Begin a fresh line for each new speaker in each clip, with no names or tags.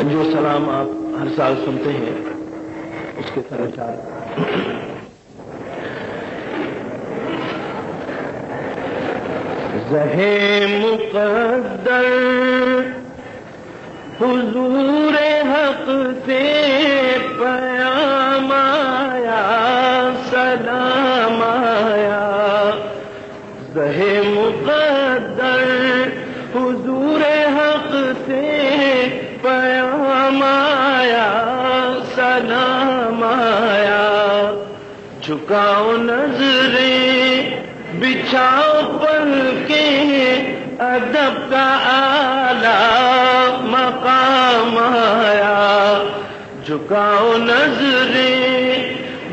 جو سلام آپ ہر سال سنتے ہیں اس کے سرچار زہے مقدر حضور حق سے پیام آیا سلام آیا زہے مقدر حضور حق سے پیام آیا سلام آیا جھکاؤ نظریں بچھاؤ پلکیں ادب کا اعلیٰ مقام آیا جھکاؤ نظریں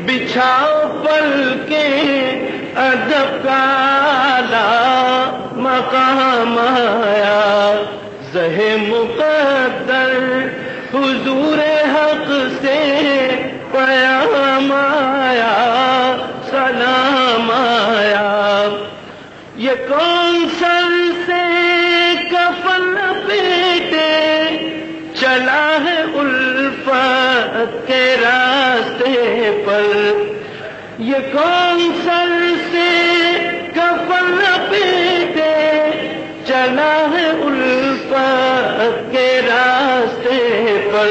بچھاؤ پلکیں ادب کا اعلیٰ مقام آیا زہے مقدر حضور حق سے پیام آیا سلام آیا یہ کون سر سے کفن لپیٹے چلا ہے الفت کے راستے پر یہ کون سر سے کفن لپیٹے چلا ہے الفت کے راستے پر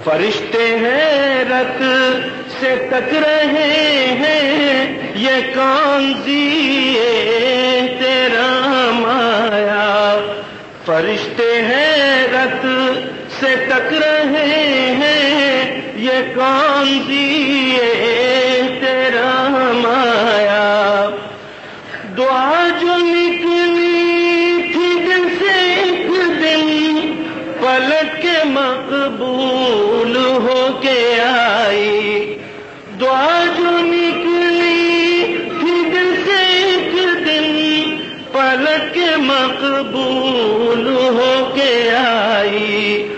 فرشتے حیرت سے تک رہے ہیں یہ کون ذیے تیرا مایا فرشتے حیرت سے تک رہے ہیں یہ کون ذیے تیرا مایا دعا جو نکلی تھی دل سے ایک دن پلٹ کے مقبول ہو کے آئی دعا جو نکلی تھی دل سے ایک دن پلٹ کے مقبول ہو کے آئی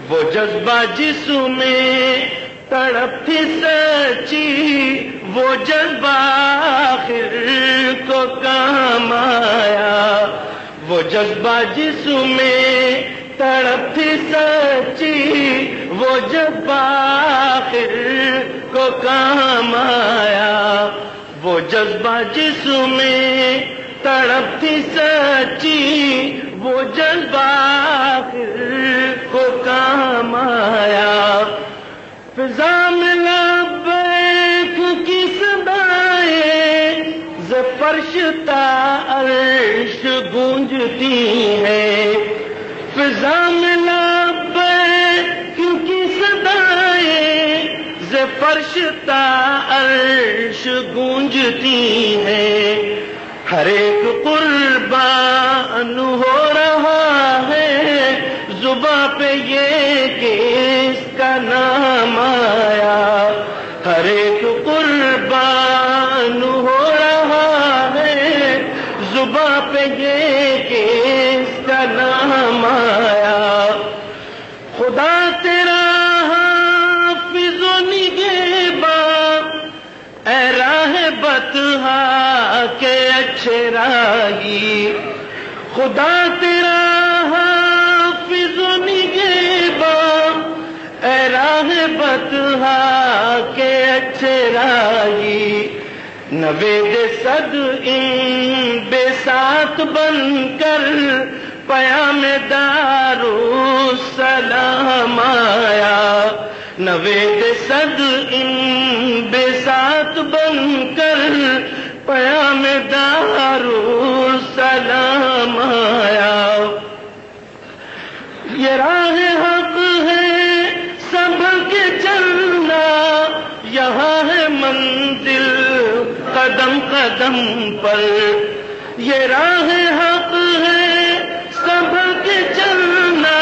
وہ جذبہ جس میں تڑپ تھی سچی وہ جذبہ آخر کو کام آیا وہ جذبہ جس میں تڑپ تھی سچی وہ جذبہ آخر کو کام آیا وہ جذبہ جس میں تڑپ تھی سچی وہ جذبہ آخر کو کام آیا فضا میں لبیک کی صدائیں ز فرش تا عرش گونجتی ہیں فضا میں لبیک کی صدائیں ز فرش تا عرش گونجتی ہیں ہر ایک قربان ہو رہا ہے زباں پہ یہ کہ اس کا نام آیا ہر ایک قربان ہو رہا ہے زباں پہ یہ کہ اس کا نام آیا خدا تیرا حافظ و نگہباں اے راہ بطحا کے اچھے راہی خدا تیرا حافظ و نگہباں اے راہ بطحا کے اچھے راہی نوید صد ان بے ساتھ بن کر پیام دارو سلام آیا نوید صد ان بے ساتھ بن کر پیام دارو سلام آیا یہ راہ حق ہے سنبھل کے چلنا یہاں ہے منزل قدم قدم پر یہ راہ حق ہے سنبھل کے چلنا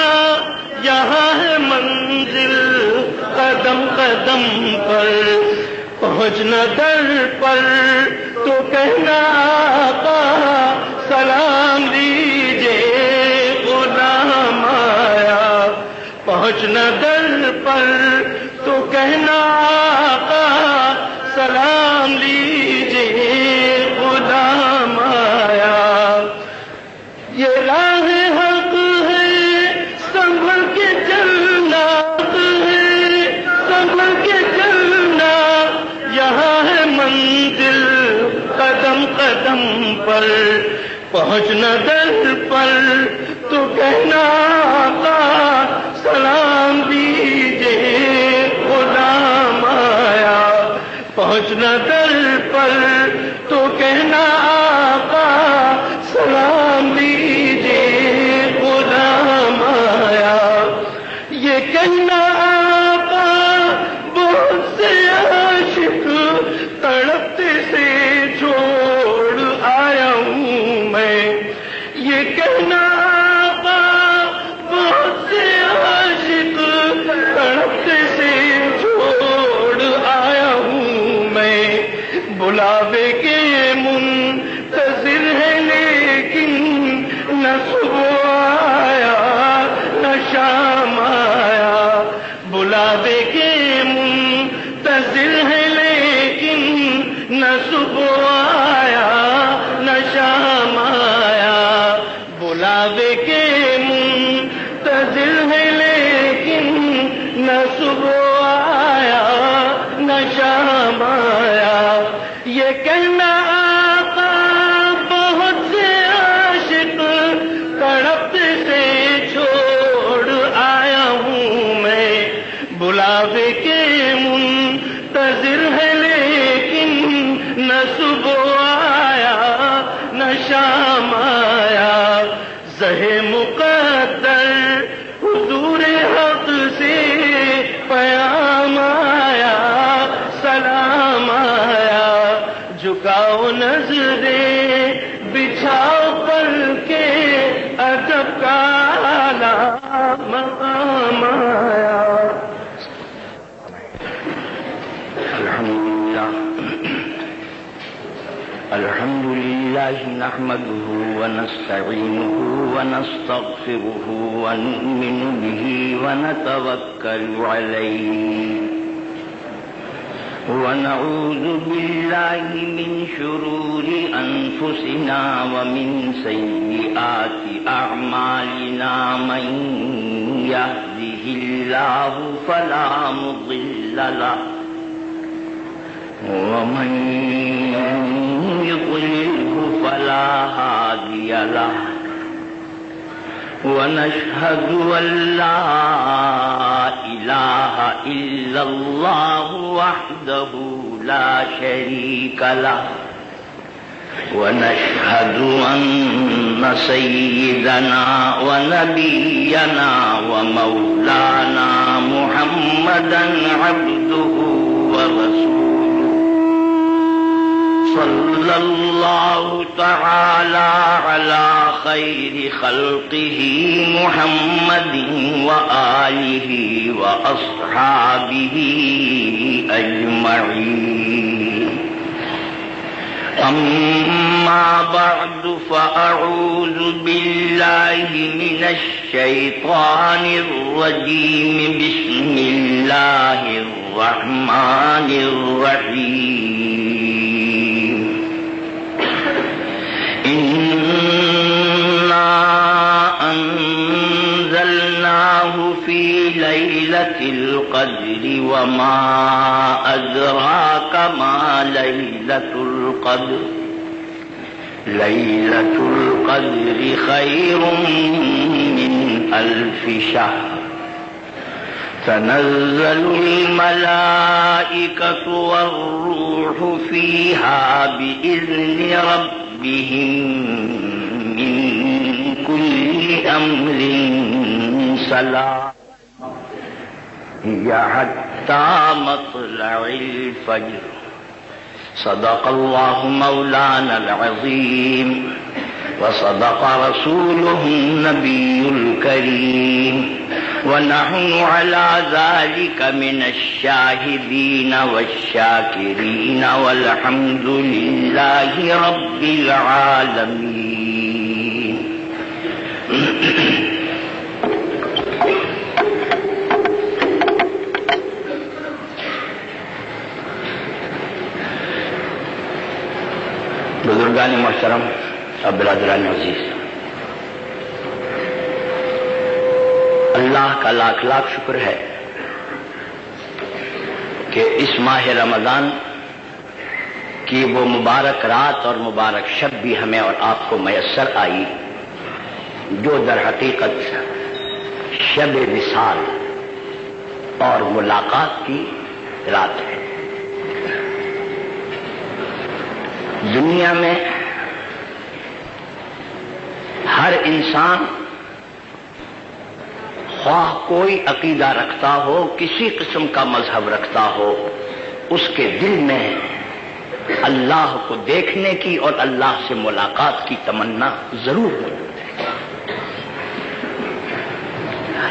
یہاں ہے منزل قدم قدم پر پہنچنا در پر تو کہنا آقا سلام لیجے غلام آیا پہنچنا در پر تو کہنا آقا سلام لیجے غلام آیا یہ راہ حق ہے سنبھل کے
پر پہنچنا در پر تو کہنا آقا سلام دیجئے غلام آیا. پہنچنا در پر تو کہنا آقا سلام دیجئے غلام آیا. یہ کہنا آقا بہت سے عاشق تڑپتے سے چھوڑ آیا ہوں میں. یہ کہنا آقا بہت سے عاشق تڑپتے سے چھوڑ آیا ہوں میں. بلاوے کے منتظر ہے لیکن نہ صبح آیا نہ شام آیا. بلاوے کے منتظر ہے لیکن نہ صبح آیا نہ شام آیا. بلاوے کے منتظر ہے لیکن نہ صبح آیا نہ شام آیا. یہ کہنا آقا بہت سے عاشق تڑپتے سے چھوڑ آیا ہوں میں. بلاوے کے منتظر ہے لیکن نہ صبح آیا نہ شام آیا. زہ مقدر حضور حق سے پیام آیا سلام آیا. جھکاؤ نظریں بچھاؤ پر کے ادب کا اعلیٰ مقام آیا.
الحمد لله نحمده ونستعينه ونستغفره ونؤمن به ونتوكل عليه ونعوذ بالله من شرور أنفسنا ومن سيئات أعمالنا. من يهده الله فلا مضل له ومن يضلله فلا هادي له. ونشهد أن لا إله إلا الله وحده لا شريك له. ونشهد أن سيدنا ونبينا ومولانا محمدا عبده ورسوله صلى الله تعالى على خير خلقه محمد وآله وأصحابه أجمعين. أما بعد فأعوذ بالله من الشيطان الرجيم. بسم الله الرحمن الرحيم. إنا أنزلناه في ليلة القدر وما أدراك ما ليلة القدر. ليلة القدر خير من 1000 شهر. تنزل الملائكة والروح فيها بإذن ربهم من كل أمر سلام هي حتى مطلع الفجر. صدق الله مولانا العظيم وصدق رسوله النبي الكريم. ونحن على ذلك من الشاهدين والشاكرين والحمد لله رب العالمين. بزرگان محترم اور برادران عزیز، اللہ کا لاکھ لاکھ شکر ہے کہ اس ماہ رمضان کہ وہ مبارک رات اور مبارک شب بھی ہمیں اور آپ کو میسر آئی جو در حقیقت شب وصال اور ملاقات کی رات ہے۔ دنیا میں ہر انسان خواہ کوئی عقیدہ رکھتا ہو، کسی قسم کا مذہب رکھتا ہو، اس کے دل میں اللہ کو دیکھنے کی اور اللہ سے ملاقات کی تمنا ضرور موجود ہے۔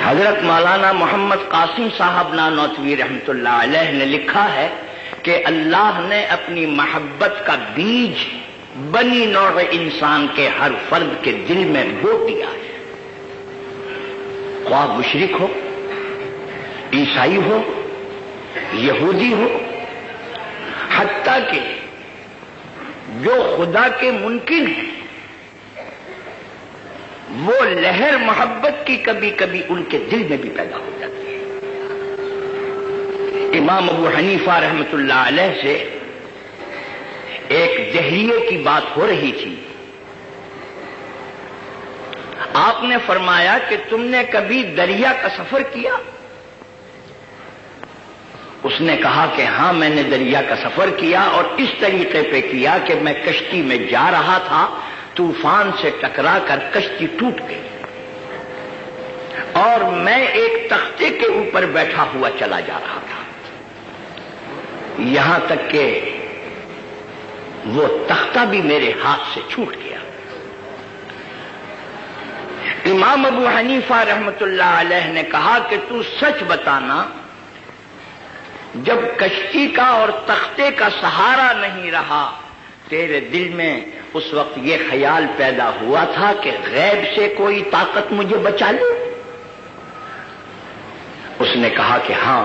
حضرت مولانا محمد قاسم صاحب نانوتوی رحمۃ اللہ علیہ نے لکھا ہے کہ اللہ نے اپنی محبت کا بیج بنی نوع انسان کے ہر فرد کے دل میں بو دیا ہے، خواہ مشرک ہو، عیسائی ہو، یہودی ہو، حتیٰ کہ جو خدا کے منکر ہیں وہ لہر محبت کی کبھی کبھی ان کے دل میں بھی پیدا ہو جاتی ہے۔ امام ابو حنیفہ رحمۃ اللہ علیہ سے ایک دہریے کی بات ہو رہی تھی، آپ نے فرمایا کہ تم نے کبھی دریا کا سفر کیا؟ اس نے کہا کہ ہاں میں نے دریا کا سفر کیا، اور اس طریقے پہ کیا کہ میں کشتی میں جا رہا تھا، طوفان سے ٹکرا کر کشتی ٹوٹ گئی اور میں ایک تختے کے اوپر بیٹھا ہوا چلا جا رہا تھا، یہاں تک کہ وہ تختہ بھی میرے ہاتھ سے چھوٹ گیا۔ امام ابو حنیفہ رحمۃ اللہ علیہ نے کہا کہ تو سچ بتانا، جب کشتی کا اور تختے کا سہارا نہیں رہا تیرے دل میں اس وقت یہ خیال پیدا ہوا تھا کہ غیب سے کوئی طاقت مجھے بچا لے؟ اس نے کہا کہ ہاں،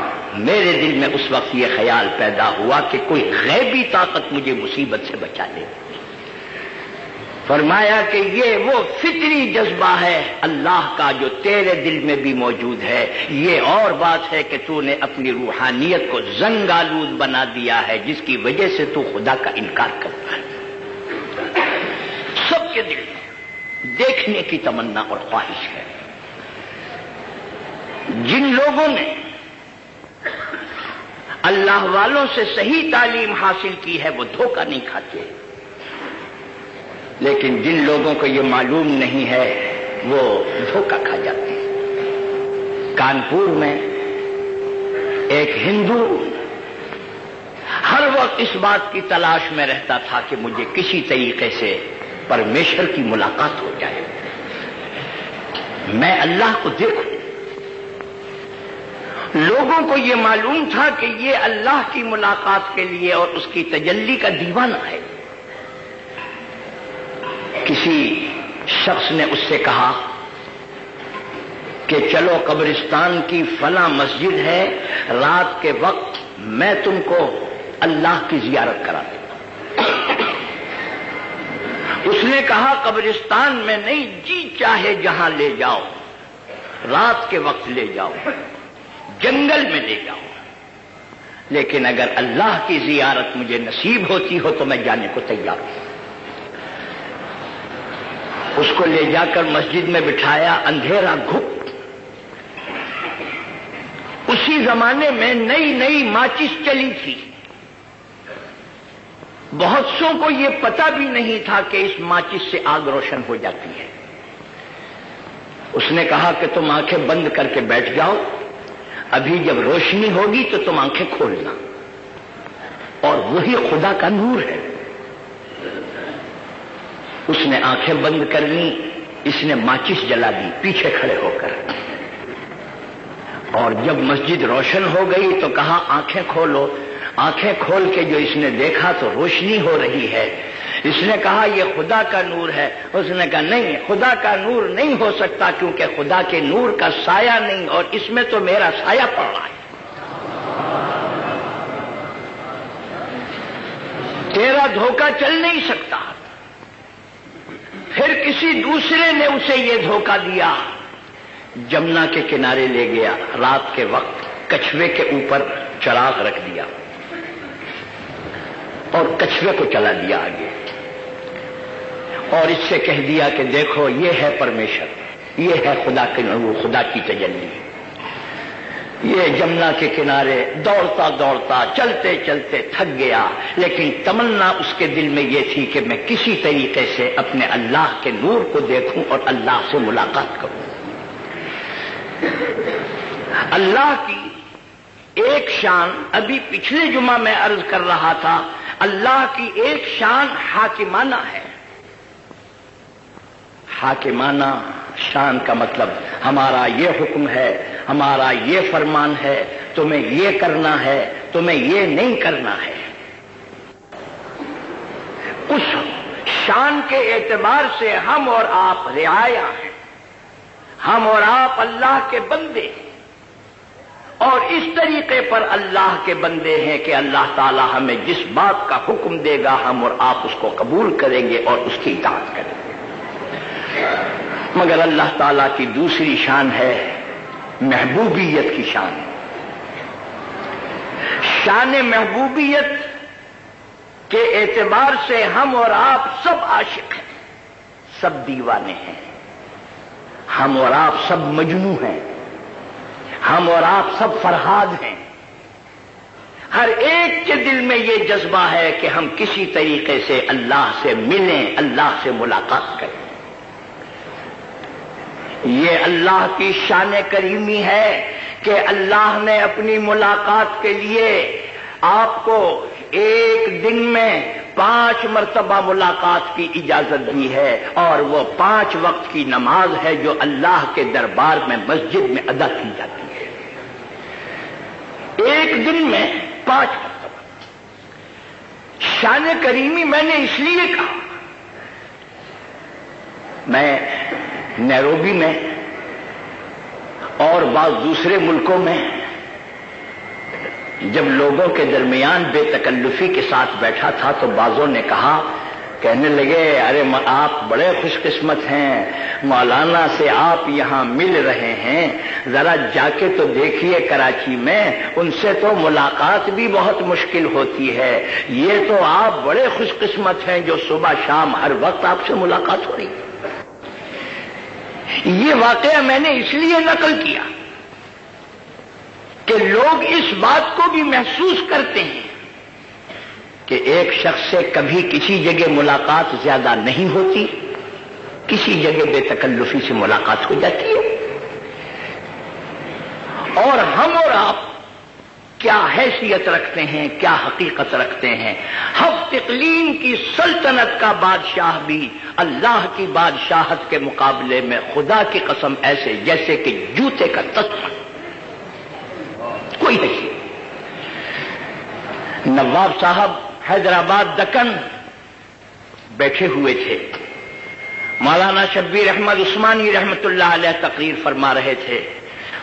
میرے دل میں اس وقت یہ خیال پیدا ہوا کہ کوئی غیبی طاقت مجھے مصیبت سے بچا لے۔ فرمایا کہ یہ وہ فطری جذبہ ہے اللہ کا جو تیرے دل میں بھی موجود ہے، یہ اور بات ہے کہ تو نے اپنی روحانیت کو زنگ آلود بنا دیا ہے جس کی وجہ سے تو خدا کا انکار کرتا ہے۔ سب کے دل میں دیکھنے کی تمنا اور خواہش ہے۔ جن لوگوں نے اللہ والوں سے صحیح تعلیم حاصل کی ہے وہ دھوکہ نہیں کھاتے، لیکن جن لوگوں کو یہ معلوم نہیں ہے وہ دھوکہ کھا جاتے ہیں۔ کانپور میں ایک ہندو ہر وقت اس بات کی تلاش میں رہتا تھا کہ مجھے کسی طریقے سے پرمیشور کی ملاقات ہو جائے، میں اللہ کو دیکھوں۔ لوگوں کو یہ معلوم تھا کہ یہ اللہ کی ملاقات کے لیے اور اس کی تجلی کا دیوانہ ہے۔ کسی شخص نے اس سے کہا کہ چلو قبرستان کی فلاں مسجد ہے، رات کے وقت میں تم کو اللہ کی زیارت کرا دیتا ہوں۔ اس نے کہا قبرستان میں نہیں، جی چاہے جہاں لے جاؤ، رات کے وقت لے جاؤ، جنگل میں لے جاؤ، لیکن اگر اللہ کی زیارت مجھے نصیب ہوتی ہو تو میں جانے کو تیار ہوں۔ اس کو لے جا کر مسجد میں بٹھایا، اندھیرا گھپ۔ اسی زمانے میں نئی نئی ماچس چلی تھی، بہت سوں کو یہ پتہ بھی نہیں تھا کہ اس ماچس سے آگ روشن ہو جاتی ہے۔ اس نے کہا کہ تم آنکھیں بند کر کے بیٹھ جاؤ، ابھی جب روشنی ہوگی تو تم آنکھیں کھولنا، اور وہی خدا کا نور ہے۔ اس نے آنکھیں بند کر لی، اس نے ماچس جلا دی پیچھے کھڑے ہو کر، اور جب مسجد روشن ہو گئی تو کہا آنکھیں کھولو۔ آنکھیں کھول کے جو اس نے دیکھا تو روشنی ہو رہی ہے۔ اس نے کہا یہ خدا کا نور ہے۔ اس نے کہا نہیں، خدا کا نور نہیں ہو سکتا کیونکہ خدا کے نور کا سایہ نہیں، اور اس میں تو میرا سایہ پڑ رہا ہے، تیرا دھوکہ چل نہیں سکتا۔ پھر کسی دوسرے نے اسے یہ دھوکہ دیا، جمنا کے کنارے لے گیا، رات کے وقت کچھوے کے اوپر چراغ رکھ دیا اور کچرے کو چلا دیا آگے، اور اس سے کہہ دیا کہ دیکھو یہ ہے پرمیشر، یہ ہے خدا کے نور، خدا کی تجلی۔ یہ جمنا کے کنارے دوڑتا دوڑتا چلتے چلتے تھک گیا، لیکن تمنا اس کے دل میں یہ تھی کہ میں کسی طریقے سے اپنے اللہ کے نور کو دیکھوں اور اللہ سے ملاقات کروں۔ اللہ کی ایک شان، ابھی پچھلے جمعہ میں عرض کر رہا تھا، اللہ کی ایک شان حاکمانہ ہے۔ حاکمانہ شان کا مطلب ہمارا یہ حکم ہے، ہمارا یہ فرمان ہے، تمہیں یہ کرنا ہے، تمہیں یہ نہیں کرنا ہے۔ اس شان کے اعتبار سے ہم اور آپ رعایا ہیں، ہم اور آپ اللہ کے بندے ہیں، اور اس طریقے پر اللہ کے بندے ہیں کہ اللہ تعالی ہمیں جس بات کا حکم دے گا ہم اور آپ اس کو قبول کریں گے اور اس کی اطاعت کریں گے۔ مگر اللہ تعالیٰ کی دوسری شان ہے محبوبیت کی شان۔ شان محبوبیت کے اعتبار سے ہم اور آپ سب عاشق ہیں، سب دیوانے ہیں، ہم اور آپ سب مجنوں ہیں، ہم اور آپ سب فرہاد ہیں۔ ہر ایک کے دل میں یہ جذبہ ہے کہ ہم کسی طریقے سے اللہ سے ملیں، اللہ سے ملاقات کریں۔ یہ اللہ کی شان کریمی ہے کہ اللہ نے اپنی ملاقات کے لیے آپ کو ایک دن میں 5 مرتبہ ملاقات کی اجازت دی ہے، اور وہ 5 وقت کی نماز ہے جو اللہ کے دربار میں مسجد میں ادا کی جاتی ہے۔ ایک دن میں 5 مرتبہ۔ شان کریمی میں نے اس لیے کہا، میں نیروبی میں اور بعض دوسرے ملکوں میں جب لوگوں کے درمیان بے تکلفی کے ساتھ بیٹھا تھا تو بعضوں نے کہا، کہنے لگے ارے آپ بڑے خوش قسمت ہیں، مولانا سے آپ یہاں مل رہے ہیں، ذرا جا کے تو دیکھیے کراچی میں، ان سے تو ملاقات بھی بہت مشکل ہوتی ہے، یہ تو آپ بڑے خوش قسمت ہیں جو صبح شام ہر وقت آپ سے ملاقات ہو رہی ہے۔ یہ واقعہ میں نے اس لیے نقل کیا کہ لوگ اس بات کو بھی محسوس کرتے ہیں کہ ایک شخص سے کبھی کسی جگہ ملاقات زیادہ نہیں ہوتی، کسی جگہ بے تکلفی سے ملاقات ہو جاتی ہے، اور ہم اور آپ کیا حیثیت رکھتے ہیں، کیا حقیقت رکھتے ہیں۔ ہفت اقلیم کی سلطنت کا بادشاہ بھی اللہ کی بادشاہت کے مقابلے میں خدا کی قسم ایسے جیسے کہ جوتے کا تسمہ، کوئی حیثیت۔ نواب صاحب حیدرآباد دکن بیٹھے ہوئے تھے، مولانا شبیر احمد عثمانی رحمت اللہ علیہ تقریر فرما رہے تھے۔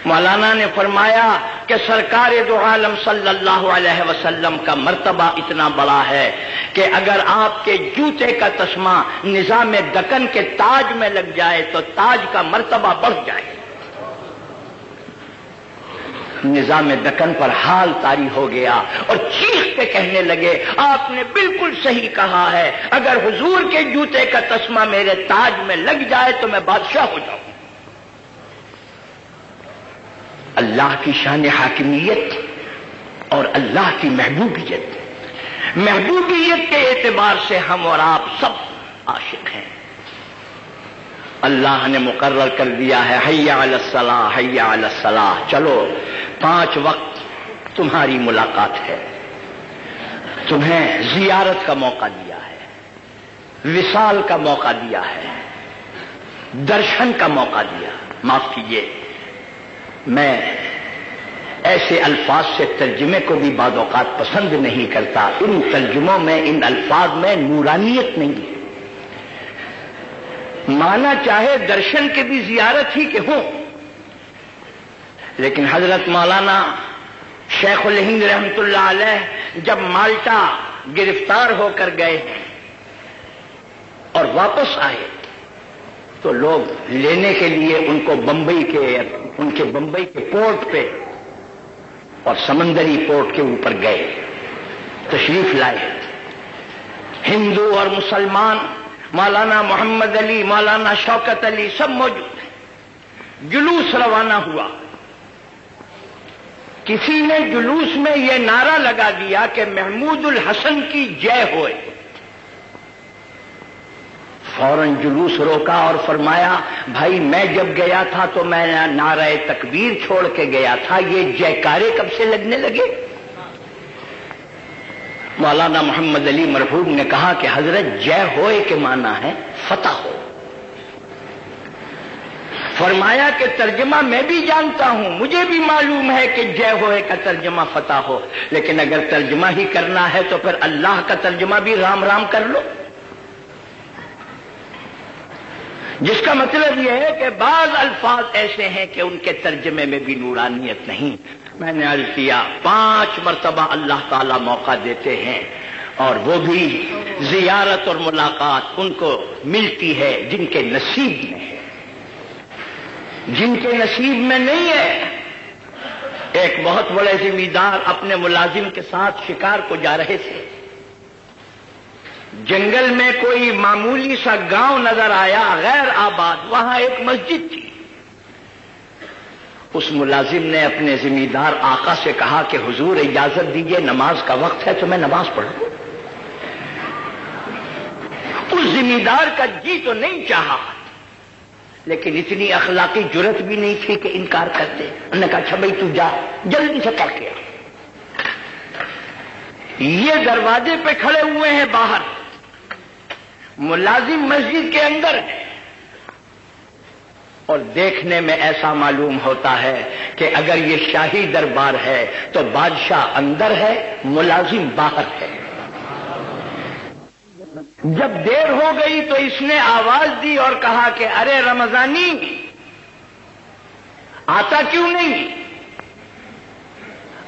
مولانا نے فرمایا کہ سرکار دو عالم صلی اللہ علیہ وسلم کا مرتبہ اتنا بڑا ہے کہ اگر آپ کے جوتے کا تسمہ نظام دکن کے تاج میں لگ جائے تو تاج کا مرتبہ بڑھ جائے۔ نظام دکن پر حال طاری ہو گیا اور چیخ کے کہنے لگے، آپ نے بالکل صحیح کہا ہے، اگر حضور کے جوتے کا تسمہ میرے تاج میں لگ جائے تو میں بادشاہ ہو جاؤں۔ اللہ کی شان حاکمیت اور اللہ کی محبوبیت، محبوبیت کے اعتبار سے ہم اور آپ سب عاشق ہیں۔ اللہ نے مقرر کر دیا ہے حی علی الصلاح، حی علی الصلاح، چلو 5 وقت تمہاری ملاقات ہے، تمہیں زیارت کا موقع دیا ہے، وصال کا موقع دیا ہے، درشن کا موقع دیا۔ معاف کیجیے، میں ایسے الفاظ سے ترجمے کو بھی بعض اوقات پسند نہیں کرتا، ان ترجموں میں، ان الفاظ میں نورانیت نہیں ہے۔ مانا چاہے درشن کے بھی زیارت ہی کے ہوں، لیکن حضرت مولانا شیخ الہند رحمت اللہ علیہ جب مالٹا گرفتار ہو کر گئے ہیں اور واپس آئے تو لوگ لینے کے لیے ان کو ان کے بمبئی کے پورٹ پہ اور سمندری پورٹ کے اوپر گئے، تشریف لائے، ہندو اور مسلمان، مولانا محمد علی، مولانا شوکت علی سب موجود ہیں۔ جلوس روانہ ہوا، کسی نے جلوس میں یہ نعرہ لگا دیا کہ محمود الحسن کی جے ہوئے۔ فوراً جلوس روکا اور فرمایا بھائی میں جب گیا تھا تو میں نعرہ تکبیر چھوڑ کے گیا تھا، یہ جیکارے کب سے لگنے لگے؟ مولانا محمد علی مرحوم نے کہا کہ حضرت جے ہوئے کے معنی ہے فتح ہو۔ فرمایا کہ ترجمہ میں بھی جانتا ہوں، مجھے بھی معلوم ہے کہ جے ہوئے کا ترجمہ فتح ہو، لیکن اگر ترجمہ ہی کرنا ہے تو پھر اللہ کا ترجمہ بھی رام رام کر لو، جس کا مطلب یہ ہے کہ بعض الفاظ ایسے ہیں کہ ان کے ترجمے میں بھی نورانیت نہیں۔ میں نے عرض کیا 5 مرتبہ اللہ تعالی موقع دیتے ہیں، اور وہ بھی زیارت اور ملاقات ان کو ملتی ہے جن کے نصیب میں ہے، جن کے نصیب میں نہیں ہے۔ ایک بہت بڑے ذمہ دار اپنے ملازم کے ساتھ شکار کو جا رہے تھے، جنگل میں کوئی معمولی سا گاؤں نظر آیا غیر آباد، وہاں ایک مسجد تھی۔ اس ملازم نے اپنے ذمہ دار آقا سے کہا کہ حضور اجازت دیجئے، نماز کا وقت ہے تو میں نماز پڑھوں۔ اس ذمہ دار کا جی تو نہیں چاہا، لیکن اتنی اخلاقی جرت بھی نہیں تھی کہ انکار کرتے۔ انہوں نے کہا اچھا بھائی تو جا، جلدی سے کر کے آ۔ یہ دروازے پہ کھڑے ہوئے ہیں باہر، ملازم مسجد کے اندر ہے، اور دیکھنے میں ایسا معلوم ہوتا ہے کہ اگر یہ شاہی دربار ہے تو بادشاہ اندر ہے، ملازم باہر ہے۔ جب دیر ہو گئی تو اس نے آواز دی اور کہا کہ ارے رمضانی آتا کیوں نہیں؟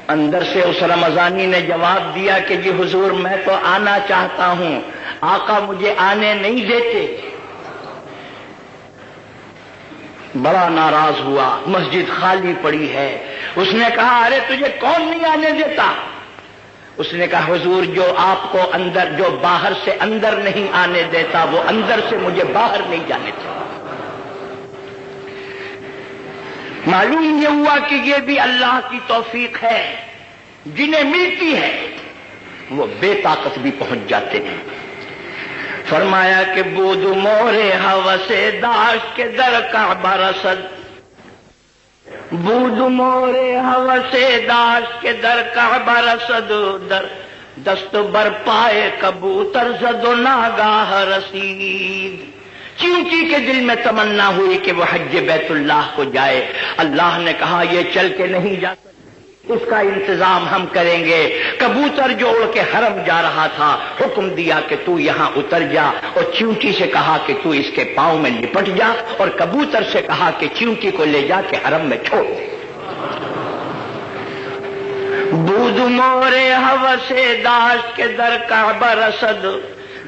اندر سے اس رمضانی نے جواب دیا کہ جی حضور میں تو آنا چاہتا ہوں، آقا مجھے آنے نہیں دیتے۔ بڑا ناراض ہوا، مسجد خالی پڑی ہے۔ اس نے کہا ارے تجھے کون نہیں آنے دیتا؟ اس نے کہا حضور جو آپ کو اندر، جو باہر سے اندر نہیں آنے دیتا، وہ اندر سے مجھے باہر نہیں جانے دیتا۔ معلوم یہ ہوا کہ یہ بھی اللہ کی توفیق ہے، جنہیں ملتی ہے وہ بے طاقت بھی پہنچ جاتے ہیں۔ فرمایا کہ بود مورے ہوس داشت کے در کعبہ رسد، بود مورے ہوس داشت کے در کعبہ رسد، در دست بر پائے کبوتر زد و ناگاہ رسید۔ چونٹی کے دل میں تمنا ہوئی کہ وہ حج بیت اللہ کو جائے، اللہ نے کہا یہ چل کے نہیں جا سکتا، اس کا انتظام ہم کریں گے۔ کبوتر جو اڑ کے حرم جا رہا تھا، حکم دیا کہ تو یہاں اتر جا، اور چونٹی سے کہا کہ تو اس کے پاؤں میں لپٹ جا، اور کبوتر سے کہا کہ چونٹی کو لے جا کے حرم میں چھوڑ دے۔ بود مورے ہوس داشت کے در کعبہ رسد،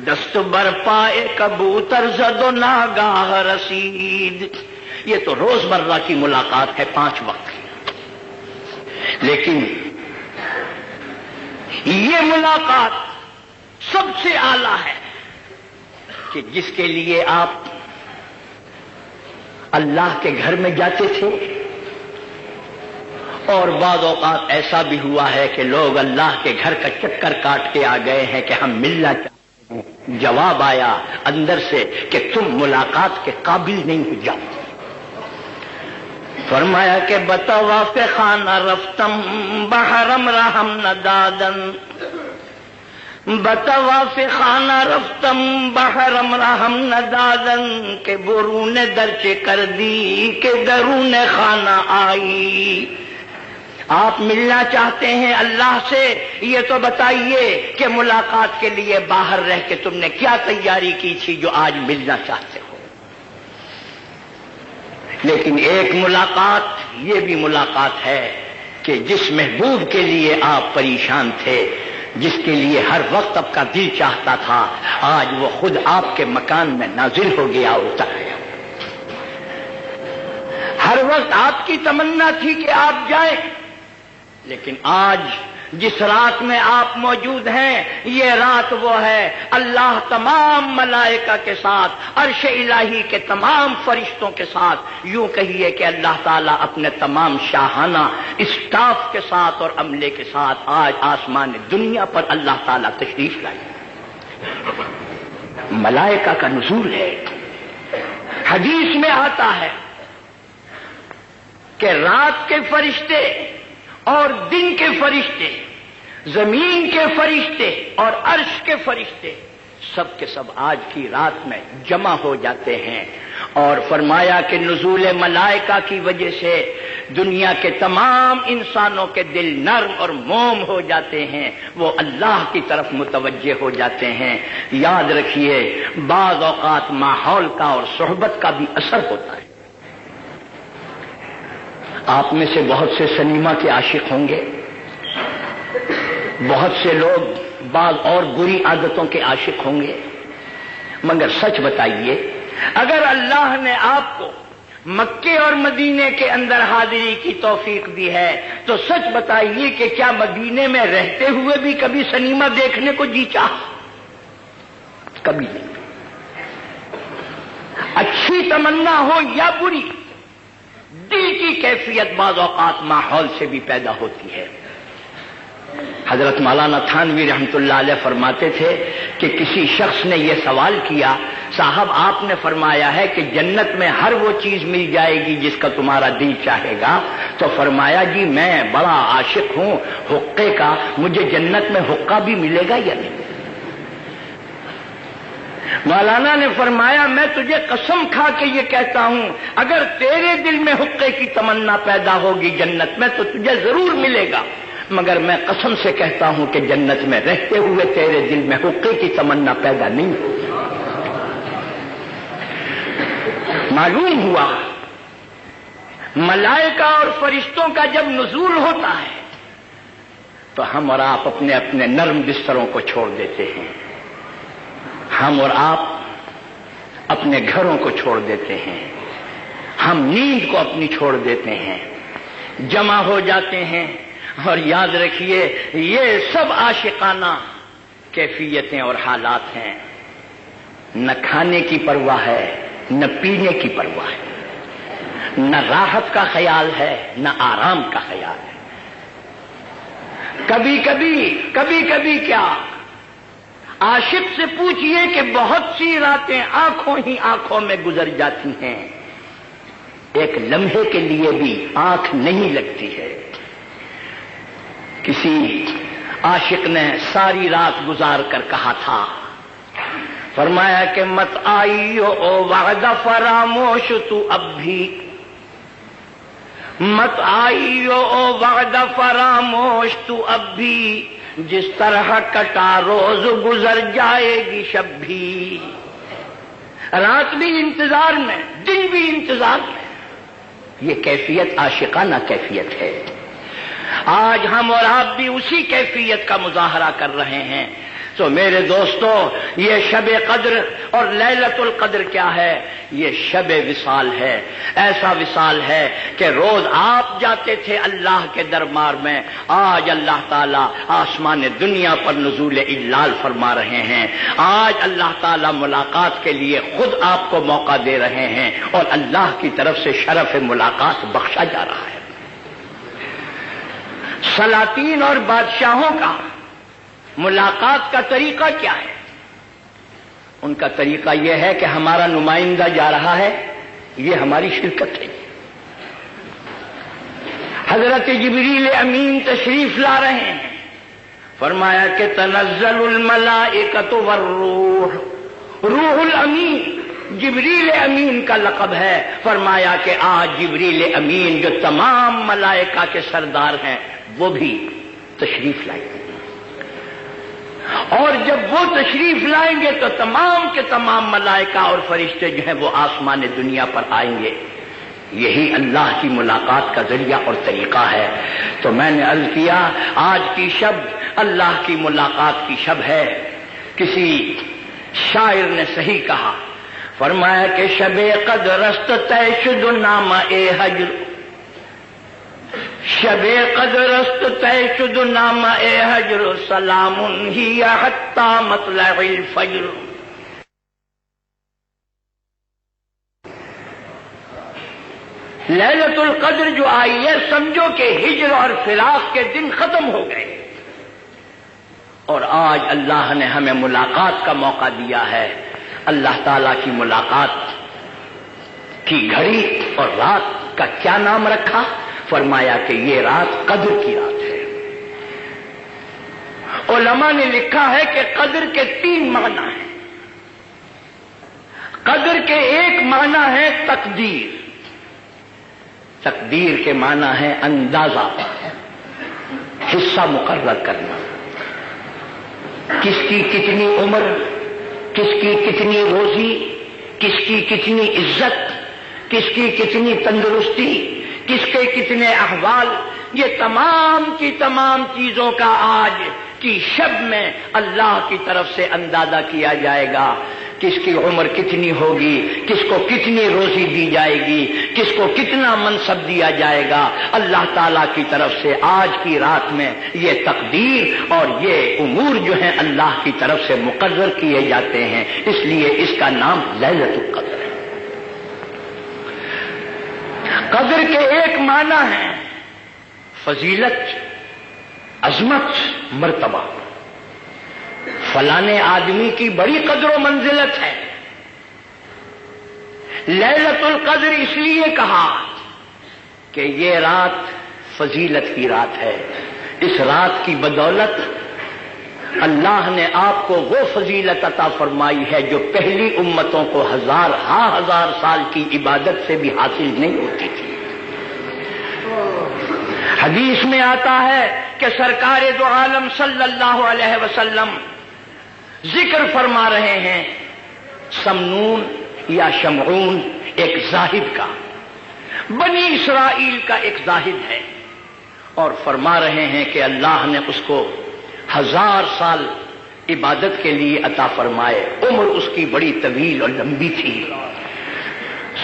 دست بر پائے کبوتر زد و ناگاہ رسید۔ یہ تو روزمرہ کی ملاقات ہے 5 وقت، لیکن یہ ملاقات سب سے اعلیٰ ہے کہ جس کے لیے آپ اللہ کے گھر میں جاتے تھے، اور بعض اوقات ایسا بھی ہوا ہے کہ لوگ اللہ کے گھر کا چکر کاٹ کے آ گئے ہیں کہ ہم ملنا چاہتے ہیں، جواب آیا اندر سے کہ تم ملاقات کے قابل نہیں ہو جاؤ۔ فرمایا کہ بطواف خانہ رفتم بحرم رحم ندادن، بطواف خانہ رفتم بحرم رحم ندادن، کہ برون درچے کر دی کہ درون خانہ آئی۔ آپ ملنا چاہتے ہیں اللہ سے، یہ تو بتائیے کہ ملاقات کے لیے باہر رہ کے تم نے کیا تیاری کی تھی جو آج ملنا چاہتے ہو۔ لیکن ایک ملاقات یہ بھی ملاقات ہے کہ جس محبوب کے لیے آپ پریشان تھے، جس کے لیے ہر وقت آپ کا دل چاہتا تھا، آج وہ خود آپ کے مکان میں نازل ہو گیا، اتر گیا۔ ہر وقت آپ کی تمنا تھی کہ آپ جائیں، لیکن آج جس رات میں آپ موجود ہیں یہ رات وہ ہے اللہ تمام ملائکہ کے ساتھ عرش الہی کے تمام فرشتوں کے ساتھ، یوں کہیے کہ اللہ تعالیٰ اپنے تمام شاہانہ اسٹاف کے ساتھ اور عملے کے ساتھ آج آسمان دنیا پر اللہ تعالیٰ تشریف لائے۔ ملائکہ کا نزول ہے۔ حدیث میں آتا ہے کہ رات کے فرشتے اور دن کے فرشتے، زمین کے فرشتے اور عرش کے فرشتے سب کے سب آج کی رات میں جمع ہو جاتے ہیں، اور فرمایا کہ نزول ملائکہ کی وجہ سے دنیا کے تمام انسانوں کے دل نرم اور موم ہو جاتے ہیں، وہ اللہ کی طرف متوجہ ہو جاتے ہیں۔ یاد رکھیے بعض اوقات ماحول کا اور صحبت کا بھی اثر ہوتا ہے۔ آپ میں سے بہت سے سنیما کے عاشق ہوں گے، بہت سے لوگ بعض اور بری عادتوں کے عاشق ہوں گے، مگر سچ بتائیے اگر اللہ نے آپ کو مکے اور مدینے کے اندر حاضری کی توفیق دی ہے تو سچ بتائیے کہ کیا مدینے میں رہتے ہوئے بھی کبھی سنیما دیکھنے کو جی چاہا؟ کبھی نہیں۔ اچھی تمنا ہو یا بری، دل کی کیفیت بعض اوقات ماحول سے بھی پیدا ہوتی ہے۔ حضرت مولانا تھانوی رحمت اللہ علیہ فرماتے تھے کہ کسی شخص نے یہ سوال کیا، صاحب آپ نے فرمایا ہے کہ جنت میں ہر وہ چیز مل جائے گی جس کا تمہارا دل چاہے گا، تو فرمایا جی میں بڑا عاشق ہوں حقے کا، مجھے جنت میں حقہ بھی ملے گا یا نہیں؟ مولانا نے فرمایا میں تجھے قسم کھا کے یہ کہتا ہوں اگر تیرے دل میں حقے کی تمنا پیدا ہوگی جنت میں تو تجھے ضرور ملے گا، مگر میں قسم سے کہتا ہوں کہ جنت میں رہتے ہوئے تیرے دل میں حقے کی تمنا پیدا نہیں ہوگی۔ معلوم ہوا ملائکہ اور فرشتوں کا جب نزول ہوتا ہے تو ہم اور آپ اپنے اپنے نرم بستروں کو چھوڑ دیتے ہیں، ہم اور آپ اپنے گھروں کو چھوڑ دیتے ہیں، ہم نیند کو اپنی چھوڑ دیتے ہیں، جمع ہو جاتے ہیں، اور یاد رکھیے یہ سب عاشقانہ کیفیتیں اور حالات ہیں۔ نہ کھانے کی پرواہ ہے، نہ پینے کی پرواہ ہے، نہ راحت کا خیال ہے، نہ آرام کا خیال ہے۔ کبھی کبھی کیا عاشق سے پوچھئے کہ بہت سی راتیں آنکھوں ہی آنکھوں میں گزر جاتی ہیں، ایک لمحے کے لیے بھی آنکھ نہیں لگتی ہے۔ کسی عاشق نے ساری رات گزار کر کہا تھا، فرمایا کہ مت آئیو او وعدہ فراموش تو اب بھی، مت آئیو او وعدہ فراموش تو اب بھی، جس طرح کٹا روز گزر جائے گی شب بھی۔ رات بھی انتظار میں، دن بھی انتظار میں، یہ کیفیت عاشقانہ کیفیت ہے۔ آج ہم اور آپ بھی اسی کیفیت کا مظاہرہ کر رہے ہیں۔ تو میرے دوستو یہ شب قدر اور لیلۃ القدر کیا ہے؟ یہ شب وصال ہے۔ ایسا وصال ہے کہ روز آپ جاتے تھے اللہ کے دربار میں، آج اللہ تعالیٰ آسمان دنیا پر نزول اجلال فرما رہے ہیں۔ آج اللہ تعالیٰ ملاقات کے لیے خود آپ کو موقع دے رہے ہیں اور اللہ کی طرف سے شرف ملاقات بخشا جا رہا ہے۔ سلاطین اور بادشاہوں کا ملاقات کا طریقہ کیا ہے؟ ان کا طریقہ یہ ہے کہ ہمارا نمائندہ جا رہا ہے، یہ ہماری شرکت ہے۔ حضرت جبریل امین تشریف لا رہے ہیں، فرمایا کہ تنزل الملائکۃ والروح، روح الامین جبریل امین کا لقب ہے۔ فرمایا کہ آج جبریل امین جو تمام ملائکہ کے سردار ہیں وہ بھی تشریف لائیں گے، اور جب وہ تشریف لائیں گے تو تمام کے تمام ملائکہ اور فرشتے جو ہیں وہ آسمان دنیا پر آئیں گے۔ یہی اللہ کی ملاقات کا ذریعہ اور طریقہ ہے۔ تو میں نے عرض کیا آج کی شب اللہ کی ملاقات کی شب ہے۔ کسی شاعر نے صحیح کہا، فرمایا کہ شب قدر است تیشد نامہ ہجر، شب قدر است طے شد نامہ ہجر سلام ہی حتی مطلع الفجر. لیلۃ القدر جو آئی ہے سمجھو کہ ہجر اور فراق کے دن ختم ہو گئے، اور آج اللہ نے ہمیں ملاقات کا موقع دیا ہے. اللہ تعالیٰ کی ملاقات کی گھڑی اور رات کا کیا نام رکھا؟ فرمایا کہ یہ رات قدر کی رات ہے. علماء نے لکھا ہے کہ قدر کے 3 معنی ہیں. قدر کے ایک معنی ہے تقدیر. تقدیر کے معنی ہے اندازہ، حصہ مقرر کرنا. کس کی کتنی عمر، کس کی کتنی روزی، کس کی کتنی عزت، کس کی کتنی تندرستی، کس کے کتنے احوال، یہ تمام کی تمام چیزوں کا آج کی شب میں اللہ کی طرف سے اندازہ کیا جائے گا. کس کی عمر کتنی ہوگی، کس کو کتنی روزی دی جائے گی، کس کو کتنا منصب دیا جائے گا. اللہ تعالیٰ کی طرف سے آج کی رات میں یہ تقدیر اور یہ امور جو ہیں اللہ کی طرف سے مقرر کیے جاتے ہیں، اس لیے اس کا نام لیلۃ القدر ہے. قدر کے ایک معنی ہے فضیلت، عظمت، مرتبہ. فلانے آدمی کی بڑی قدر و منزلت ہے. لیلۃ القدر اس لیے کہا کہ یہ رات فضیلت کی رات ہے. اس رات کی بدولت اللہ نے آپ کو وہ فضیلت عطا فرمائی ہے جو پہلی امتوں کو ہزار سال کی عبادت سے بھی حاصل نہیں ہوتی تھی. حدیث میں آتا ہے کہ سرکار دو عالم صلی اللہ علیہ وسلم ذکر فرما رہے ہیں سمنون یا شمعون ایک زاہد کا، بنی اسرائیل کا ایک زاہد ہے، اور فرما رہے ہیں کہ اللہ نے اس کو 1000 سال عبادت کے لیے عطا فرمائے. عمر اس کی بڑی طویل اور لمبی تھی.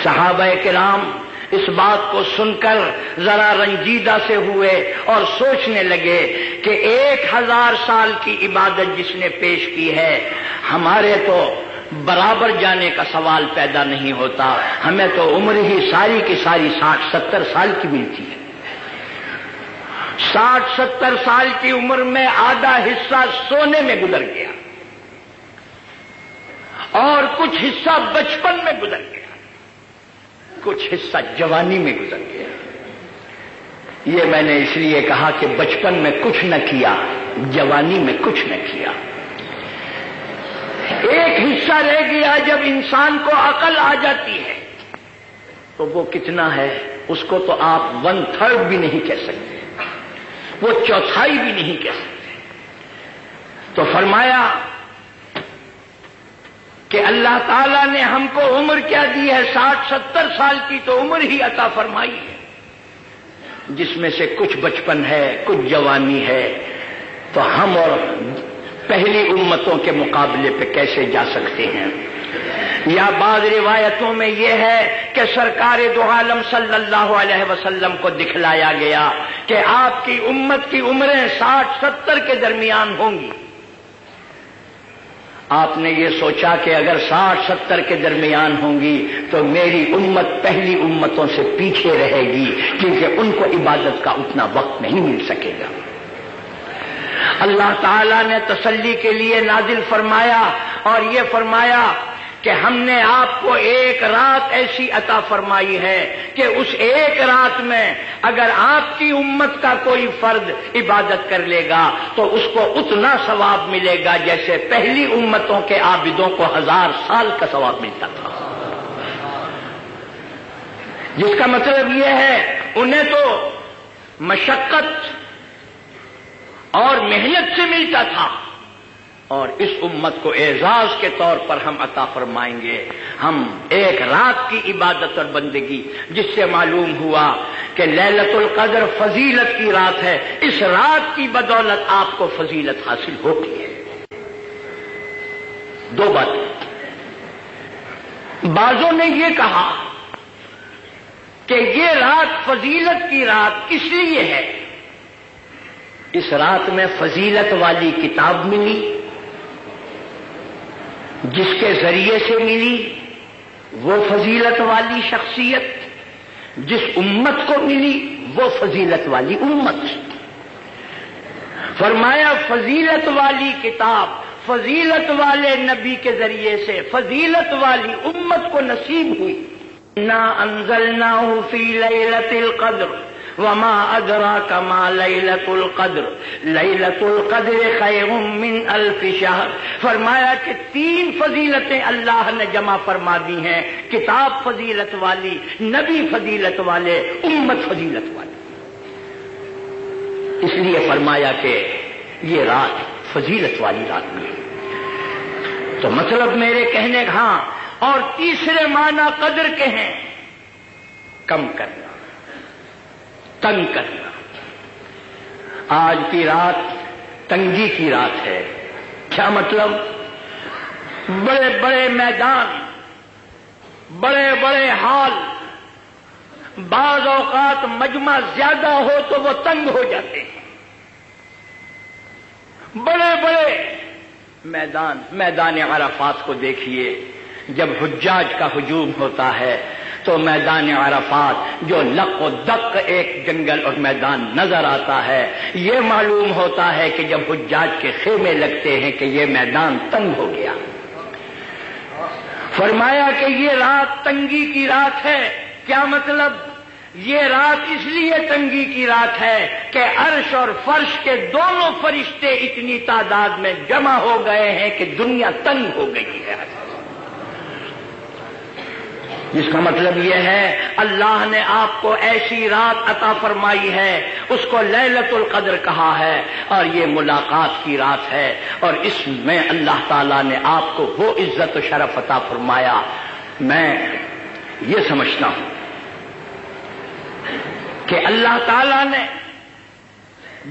صحابہ کرام اس بات کو سن کر ذرا رنجیدہ سے ہوئے اور سوچنے لگے کہ 1000 سال کی عبادت جس نے پیش کی ہے، ہمارے تو برابر جانے کا سوال پیدا نہیں ہوتا. ہمیں تو عمر ہی ساری کی ساری 60-70 سال کی ملتی ہے. 60-70 سال کی عمر میں آدھا حصہ سونے میں گزر گیا اور کچھ حصہ بچپن میں گزر گیا، کچھ حصہ جوانی میں گزر گیا. یہ میں نے اس لیے کہا کہ بچپن میں کچھ نہ کیا، جوانی میں کچھ نہ کیا. ایک حصہ رہ گیا. جب انسان کو عقل آ جاتی ہے تو وہ کتنا ہے، اس کو تو آپ 1/3 بھی نہیں کہہ سکتے، وہ 1/4 بھی نہیں کہہ سکتے. تو فرمایا کہ اللہ تعالیٰ نے ہم کو عمر کیا دی ہے، 60-70 سال کی تو عمر ہی عطا فرمائی ہے، جس میں سے کچھ بچپن ہے، کچھ جوانی ہے. تو ہم اور پہلی امتوں کے مقابلے پہ کیسے جا سکتے ہیں؟ یا بعض روایتوں میں یہ ہے کہ سرکار دو عالم صلی اللہ علیہ وسلم کو دکھلایا گیا کہ آپ کی امت کی عمریں 60-70 کے درمیان ہوں گی. آپ نے یہ سوچا کہ اگر 60-70 کے درمیان ہوں گی تو میری امت پہلی امتوں سے پیچھے رہے گی، کیونکہ ان کو عبادت کا اتنا وقت نہیں مل سکے گا. اللہ تعالیٰ نے تسلی کے لیے نازل فرمایا اور یہ فرمایا کہ ہم نے آپ کو ایک رات ایسی عطا فرمائی ہے کہ اس ایک رات میں اگر آپ کی امت کا کوئی فرد عبادت کر لے گا تو اس کو اتنا ثواب ملے گا جیسے پہلی امتوں کے عابدوں کو 1000 سال کا ثواب ملتا تھا. جس کا مطلب یہ ہے انہیں تو مشقت اور محنت سے ملتا تھا، اور اس امت کو اعزاز کے طور پر ہم عطا فرمائیں گے. ہم ایک رات کی عبادت اور بندگی، جس سے معلوم ہوا کہ لیلۃ القدر فضیلت کی رات ہے. اس رات کی بدولت آپ کو فضیلت حاصل ہوگی. 2 باتیں. بعضوں نے یہ کہا کہ یہ رات فضیلت کی رات کس لیے ہے؟ اس رات میں فضیلت والی کتاب ملی، جس کے ذریعے سے ملی وہ فضیلت والی شخصیت، جس امت کو ملی وہ فضیلت والی امت۔ فرمایا فضیلت والی کتاب فضیلت والے نبی کے ذریعے سے فضیلت والی امت کو نصیب ہوئی۔ انا انزلناہ فی لیلۃ القدر وما ادراک ما لیلۃ القدر لیلۃ القدر خیر من الف شہر۔ فرمایا کہ 3 فضیلتیں اللہ نے جمع فرما دی ہیں، کتاب فضیلت والی، نبی فضیلت والے، امت فضیلت والی۔ اس لیے فرمایا کہ یہ رات فضیلت والی رات میں۔ تو مطلب میرے کہنے کا ہاں، اور تیسرے معنی قدر کے ہیں، کم کرنا، تنگ کرنا۔ آج کی رات تنگی کی رات ہے۔ کیا مطلب؟ بڑے بڑے میدان، بڑے بڑے ہال، بعض اوقات مجمع زیادہ ہو تو وہ تنگ ہو جاتے ہیں۔ بڑے بڑے میدان عرفات کو دیکھیے، جب حجاج کا ہجوم ہوتا ہے تو میدان عرفات جو لق و دق ایک جنگل اور میدان نظر آتا ہے، یہ معلوم ہوتا ہے کہ جب حجاج کے خیمے لگتے ہیں کہ یہ میدان تنگ ہو گیا۔ فرمایا کہ یہ رات تنگی کی رات ہے۔ کیا مطلب؟ یہ رات اس لیے تنگی کی رات ہے کہ عرش اور فرش کے دونوں فرشتے اتنی تعداد میں جمع ہو گئے ہیں کہ دنیا تنگ ہو گئی ہے۔ جس کا مطلب یہ ہے اللہ نے آپ کو ایسی رات عطا فرمائی ہے، اس کو لیلۃ القدر کہا ہے، اور یہ ملاقات کی رات ہے، اور اس میں اللہ تعالیٰ نے آپ کو وہ عزت و شرف عطا فرمایا۔ میں یہ سمجھتا ہوں کہ اللہ تعالیٰ نے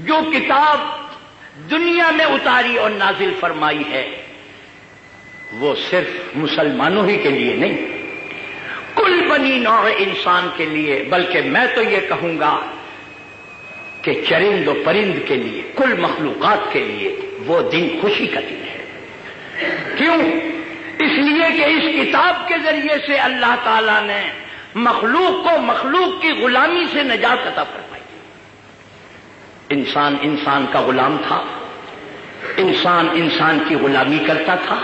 جو کتاب دنیا میں اتاری اور نازل فرمائی ہے وہ صرف مسلمانوں ہی کے لیے نہیں، کل بنی نوع انسان کے لیے، بلکہ میں تو یہ کہوں گا کہ چرند و پرند کے لیے، کل مخلوقات کے لیے وہ دن خوشی کا دن ہے۔ کیوں؟ اس لیے کہ اس کتاب کے ذریعے سے اللہ تعالیٰ نے مخلوق کو مخلوق کی غلامی سے نجات عطا فرمائی۔ انسان کا غلام تھا، انسان کی غلامی کرتا تھا،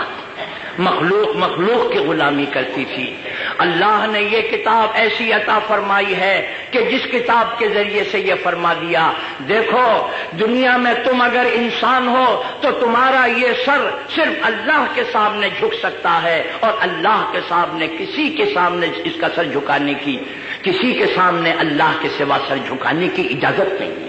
مخلوق کی غلامی کرتی تھی۔ اللہ نے یہ کتاب ایسی عطا فرمائی ہے کہ جس کتاب کے ذریعے سے یہ فرما دیا، دیکھو دنیا میں تم اگر انسان ہو تو تمہارا یہ سر صرف اللہ کے سامنے جھک سکتا ہے، اور اللہ کے سامنے کسی کے سامنے اس کا سر جھکانے کی، کسی کے سامنے اللہ کے سوا سر جھکانے کی اجازت نہیں ہے۔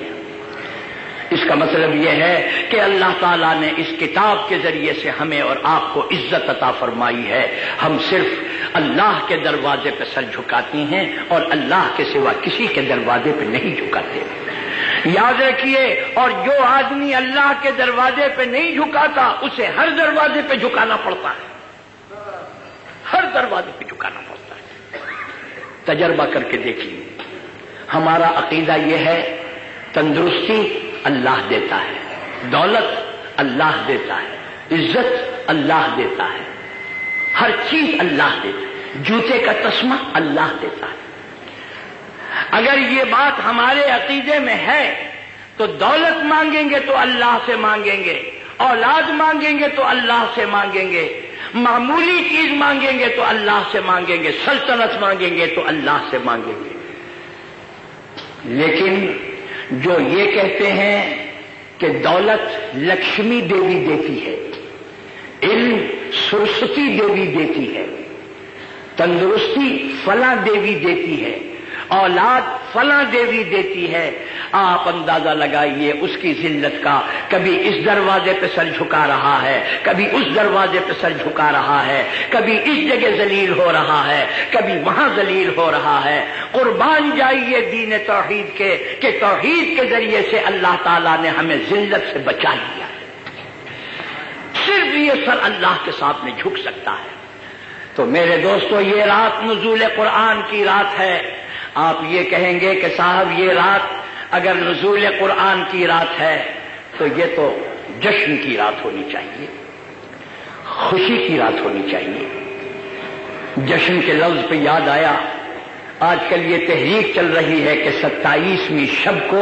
اس کا مطلب یہ ہے کہ اللہ تعالیٰ نے اس کتاب کے ذریعے سے ہمیں اور آپ کو عزت عطا فرمائی ہے۔ ہم صرف اللہ کے دروازے پہ سر جھکاتے ہیں اور اللہ کے سوا کسی کے دروازے پہ نہیں جھکاتے۔ یاد رکھیے، اور جو آدمی اللہ کے دروازے پہ نہیں جھکاتا اسے ہر دروازے پہ جھکانا پڑتا ہے، ہر دروازے پہ جھکانا پڑتا ہے۔ تجربہ کر کے دیکھیے، ہمارا عقیدہ یہ ہے تندرستی اللہ دیتا ہے، دولت اللہ دیتا ہے، عزت اللہ دیتا ہے، ہر چیز اللہ دیتا ہے، جوتے کا تسمہ اللہ دیتا ہے۔ اگر یہ بات ہمارے عقیدے میں ہے تو دولت مانگیں گے تو اللہ سے مانگیں گے، اولاد مانگیں گے تو اللہ سے مانگیں گے، معمولی چیز مانگیں گے تو اللہ سے مانگیں گے، سلطنت مانگیں گے تو اللہ سے مانگیں گے۔ لیکن جو یہ کہتے ہیں کہ دولت لکشمی دیوی دیتی ہے، علم سرسوتی دیوی دیتی ہے، تندرستی فلاں دیوی دیتی ہے، اولاد فلاں دیوی دیتی ہے، آپ اندازہ لگائیے اس کی ذلت کا۔ کبھی اس دروازے پہ سر جھکا رہا ہے، کبھی اس دروازے پہ سر جھکا رہا ہے، کبھی اس جگہ ذلیل ہو رہا ہے، کبھی وہاں ذلیل ہو رہا ہے۔ قربان جائیے دین توحید کے کہ توحید کے ذریعے سے اللہ تعالیٰ نے ہمیں ذلت سے بچا لیا۔ صرف یہ سر اللہ کے سامنے جھک سکتا ہے۔ تو میرے دوستو، یہ رات نزول قرآن کی رات ہے۔ آپ یہ کہیں گے کہ صاحب یہ رات اگر نزول قرآن کی رات ہے تو یہ تو جشن کی رات ہونی چاہیے، خوشی کی رات ہونی چاہیے۔ جشن کے لفظ پہ یاد آیا، آج کل یہ تحریک چل رہی ہے کہ 27ویں شب کو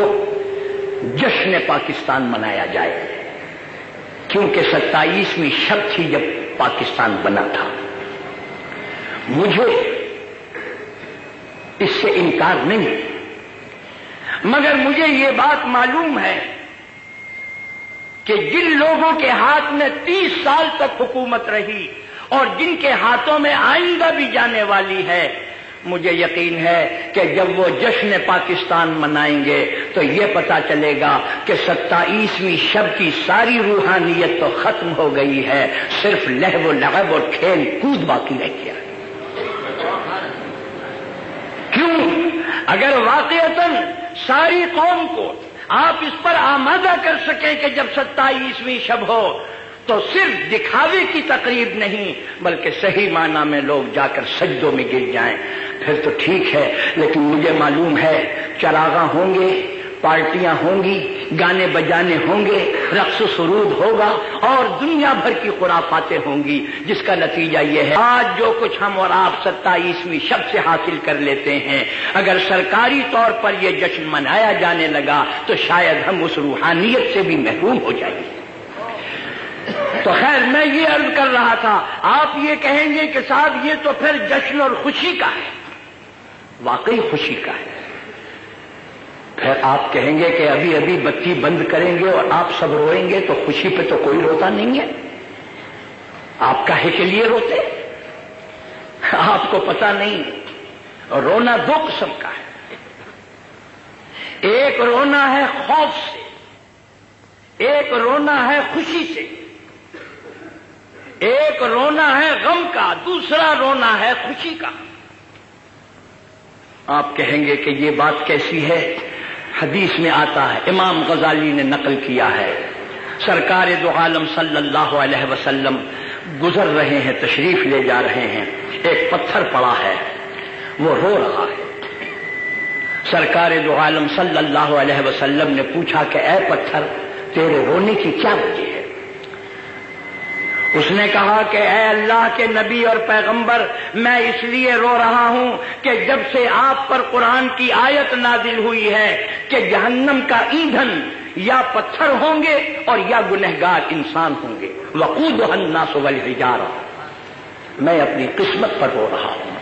جشن پاکستان منایا جائے، کیونکہ 27ویں شب تھی جب پاکستان بنا تھا۔ مجھے اس سے انکار نہیں، مگر مجھے یہ بات معلوم ہے کہ جن لوگوں کے ہاتھ میں 30 سال تک حکومت رہی اور جن کے ہاتھوں میں آئندہ بھی جانے والی ہے، مجھے یقین ہے کہ جب وہ جشن پاکستان منائیں گے تو یہ پتا چلے گا کہ 27ویں شب کی ساری روحانیت تو ختم ہو گئی ہے، صرف لہو و لعب اور کھیل کود باقی رہ گیا۔ کیوں؟ اگر واقعتاً ساری قوم کو آپ اس پر آمادہ کر سکیں کہ جب 27ویں شب ہو تو صرف دکھاوے کی تقریب نہیں بلکہ صحیح معنی میں لوگ جا کر سجدوں میں گر جائیں، پھر تو ٹھیک ہے۔ لیکن مجھے معلوم ہے چراغاں ہوں گے، پارٹیاں ہوں گی، گانے بجانے ہوں گے، رقص و سرود ہوگا اور دنیا بھر کی خرافاتیں ہوں گی، جس کا نتیجہ یہ ہے آج جو کچھ ہم اور آپ 27ویں شب سے حاصل کر لیتے ہیں، اگر سرکاری طور پر یہ جشن منایا جانے لگا تو شاید ہم اس روحانیت سے بھی محروم ہو جائیں گے۔ تو خیر، میں یہ عرض کر رہا تھا، آپ یہ کہیں گے کہ صاحب یہ تو پھر جشن اور خوشی کا ہے، واقعی خوشی کا ہے۔ پھر آپ کہیں گے کہ ابھی ابھی بتی بند کریں گے اور آپ سب روئیں گے، تو خوشی پہ تو کوئی روتا نہیں ہے، آپ کاہے کے لیے روتے؟ آپ کو پتا نہیں، رونا دو قسم کا ہے، ایک رونا ہے خوف سے، ایک رونا ہے خوشی سے، ایک رونا ہے غم کا، دوسرا رونا ہے خوشی کا۔ آپ کہیں گے کہ یہ بات کیسی ہے؟ حدیث میں آتا ہے، امام غزالی نے نقل کیا ہے، سرکار دو عالم صلی اللہ علیہ وسلم گزر رہے ہیں، تشریف لے جا رہے ہیں، ایک پتھر پڑا ہے، وہ رو رہا ہے۔ سرکار دو عالم صلی اللہ علیہ وسلم نے پوچھا کہ اے پتھر، تیرے رونے کی کیا وجہ ہے؟ اس نے کہا کہ اے اللہ کے نبی اور پیغمبر، میں اس لیے رو رہا ہوں کہ جب سے آپ پر قرآن کی آیت نازل ہوئی ہے کہ جہنم کا ایندھن یا پتھر ہوں گے اور یا گنہگار انسان ہوں گے، وقودها الناس والحجارہ، میں اپنی قسمت پر رو رہا ہوں۔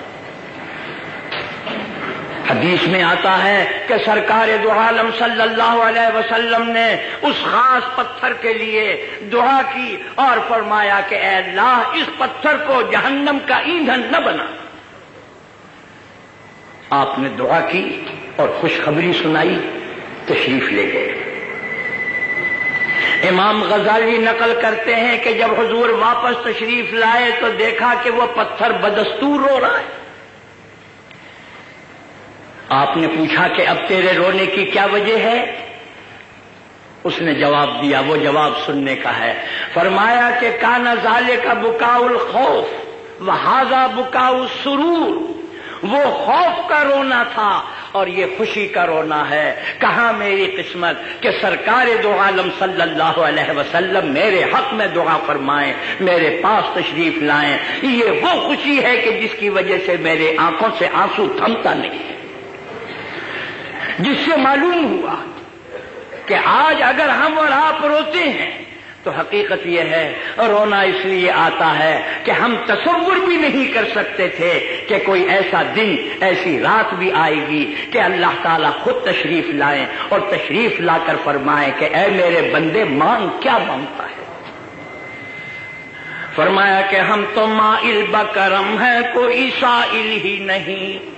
حدیث میں آتا ہے کہ سرکار دو عالم صلی اللہ علیہ وسلم نے اس خاص پتھر کے لیے دعا کی اور فرمایا کہ اے اللہ، اس پتھر کو جہنم کا ایندھن نہ بنا۔ آپ نے دعا کی اور خوشخبری سنائی، تشریف لے گئے۔ امام غزالی نقل کرتے ہیں کہ جب حضور واپس تشریف لائے تو دیکھا کہ وہ پتھر بدستور رو رہا ہے۔ آپ نے پوچھا کہ اب تیرے رونے کی کیا وجہ ہے؟ اس نے جواب دیا، وہ جواب سننے کا ہے، فرمایا کہ کان ذالک بکاء الخوف وہذا بکاء السرور، وہ خوف کا رونا تھا اور یہ خوشی کا رونا ہے۔ کہاں میری قسمت کہ سرکار دو عالم صلی اللہ علیہ وسلم میرے حق میں دعا فرمائیں، میرے پاس تشریف لائیں۔ یہ وہ خوشی ہے کہ جس کی وجہ سے میرے آنکھوں سے آنسو تھمتا نہیں ہے، جس سے معلوم ہوا کہ آج اگر ہم اور آپ روتے ہیں تو حقیقت یہ ہے رونا اس لیے آتا ہے کہ ہم تصور بھی نہیں کر سکتے تھے کہ کوئی ایسا دن، ایسی رات بھی آئے گی کہ اللہ تعالیٰ خود تشریف لائیں اور تشریف لا کر فرمائیں کہ اے میرے بندے، مانگ، کیا مانگتا ہے؟ فرمایا کہ ہم تو مائل بکرم ہیں، کوئی سائل ہی نہیں،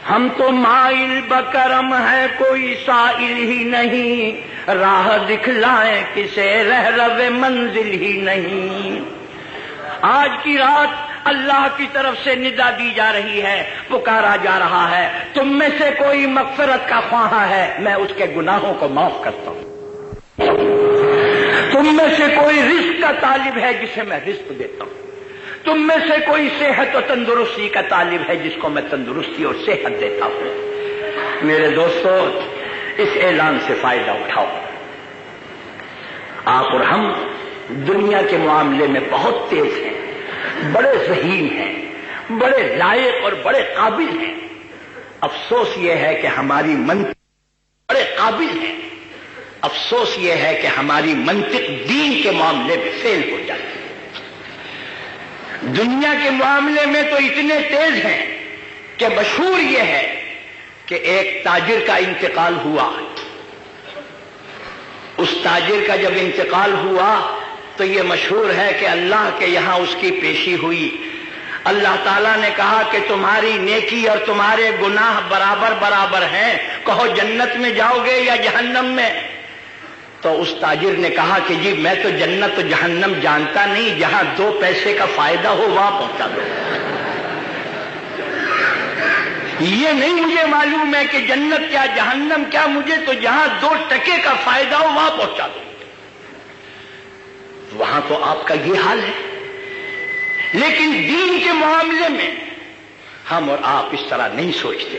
ہم تو مائل بکرم ہے، کوئی سائل ہی نہیں، راہ دکھلائیں کسے رہرو منزل ہی نہیں۔ آج کی رات اللہ کی طرف سے ندا دی جا رہی ہے، پکارا جا رہا ہے، تم میں سے کوئی مغفرت کا خواہاں ہے، میں اس کے گناہوں کو معاف کرتا ہوں۔ تم میں سے کوئی رزق کا طالب ہے، جسے میں رزق دیتا ہوں۔ تم میں سے کوئی صحت و تندرستی کا طالب ہے جس کو میں تندرستی اور صحت دیتا ہوں؟ میرے دوستو، اس اعلان سے فائدہ اٹھاؤ۔ آپ اور ہم دنیا کے معاملے میں بہت تیز ہیں، بڑے ذہین ہیں، بڑے لائق اور بڑے قابل ہیں۔ افسوس یہ ہے کہ ہماری منطق بڑے قابل ہیں، افسوس یہ ہے کہ ہماری منطق دین کے معاملے میں فیل ہو جاتی ہے۔ دنیا کے معاملے میں تو اتنے تیز ہیں کہ مشہور یہ ہے کہ ایک تاجر کا انتقال ہوا۔ اس تاجر کا جب انتقال ہوا تو یہ مشہور ہے کہ اللہ کے یہاں اس کی پیشی ہوئی۔ اللہ تعالیٰ نے کہا کہ تمہاری نیکی اور تمہارے گناہ برابر برابر ہیں، کہو جنت میں جاؤ گے یا جہنم میں؟ تو اس تاجر نے کہا کہ جی میں تو جنت و جہنم جانتا نہیں، جہاں 2 پیسے کا فائدہ ہو وہاں پہنچا دو۔ یہ نہیں مجھے معلوم ہے کہ جنت کیا جہنم کیا، مجھے تو جہاں 2 ٹکے کا فائدہ ہو وہاں پہنچا دو۔ وہاں تو آپ کا یہ حال ہے، لیکن دین کے معاملے میں ہم اور آپ اس طرح نہیں سوچتے۔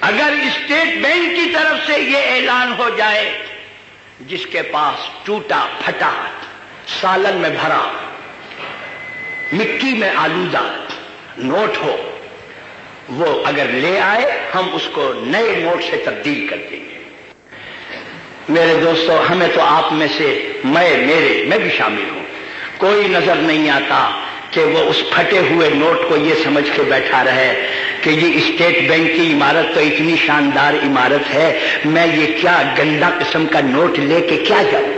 اگر اسٹیٹ بینک کی طرف سے یہ اعلان ہو جائے جس کے پاس ٹوٹا پھٹا سالن میں بھرا مٹی میں آلودہ نوٹ ہو، وہ اگر لے آئے ہم اس کو نئے نوٹ سے تبدیل کر دیں گے۔ میرے دوستو، ہمیں تو آپ میں سے میں بھی شامل ہوں، کوئی نظر نہیں آتا کہ وہ اس پھٹے ہوئے نوٹ کو یہ سمجھ کے بیٹھا رہے کہ یہ اسٹیٹ بینک کی عمارت تو اتنی شاندار عمارت ہے، میں یہ کیا گندا قسم کا نوٹ لے کے کیا جاؤں؟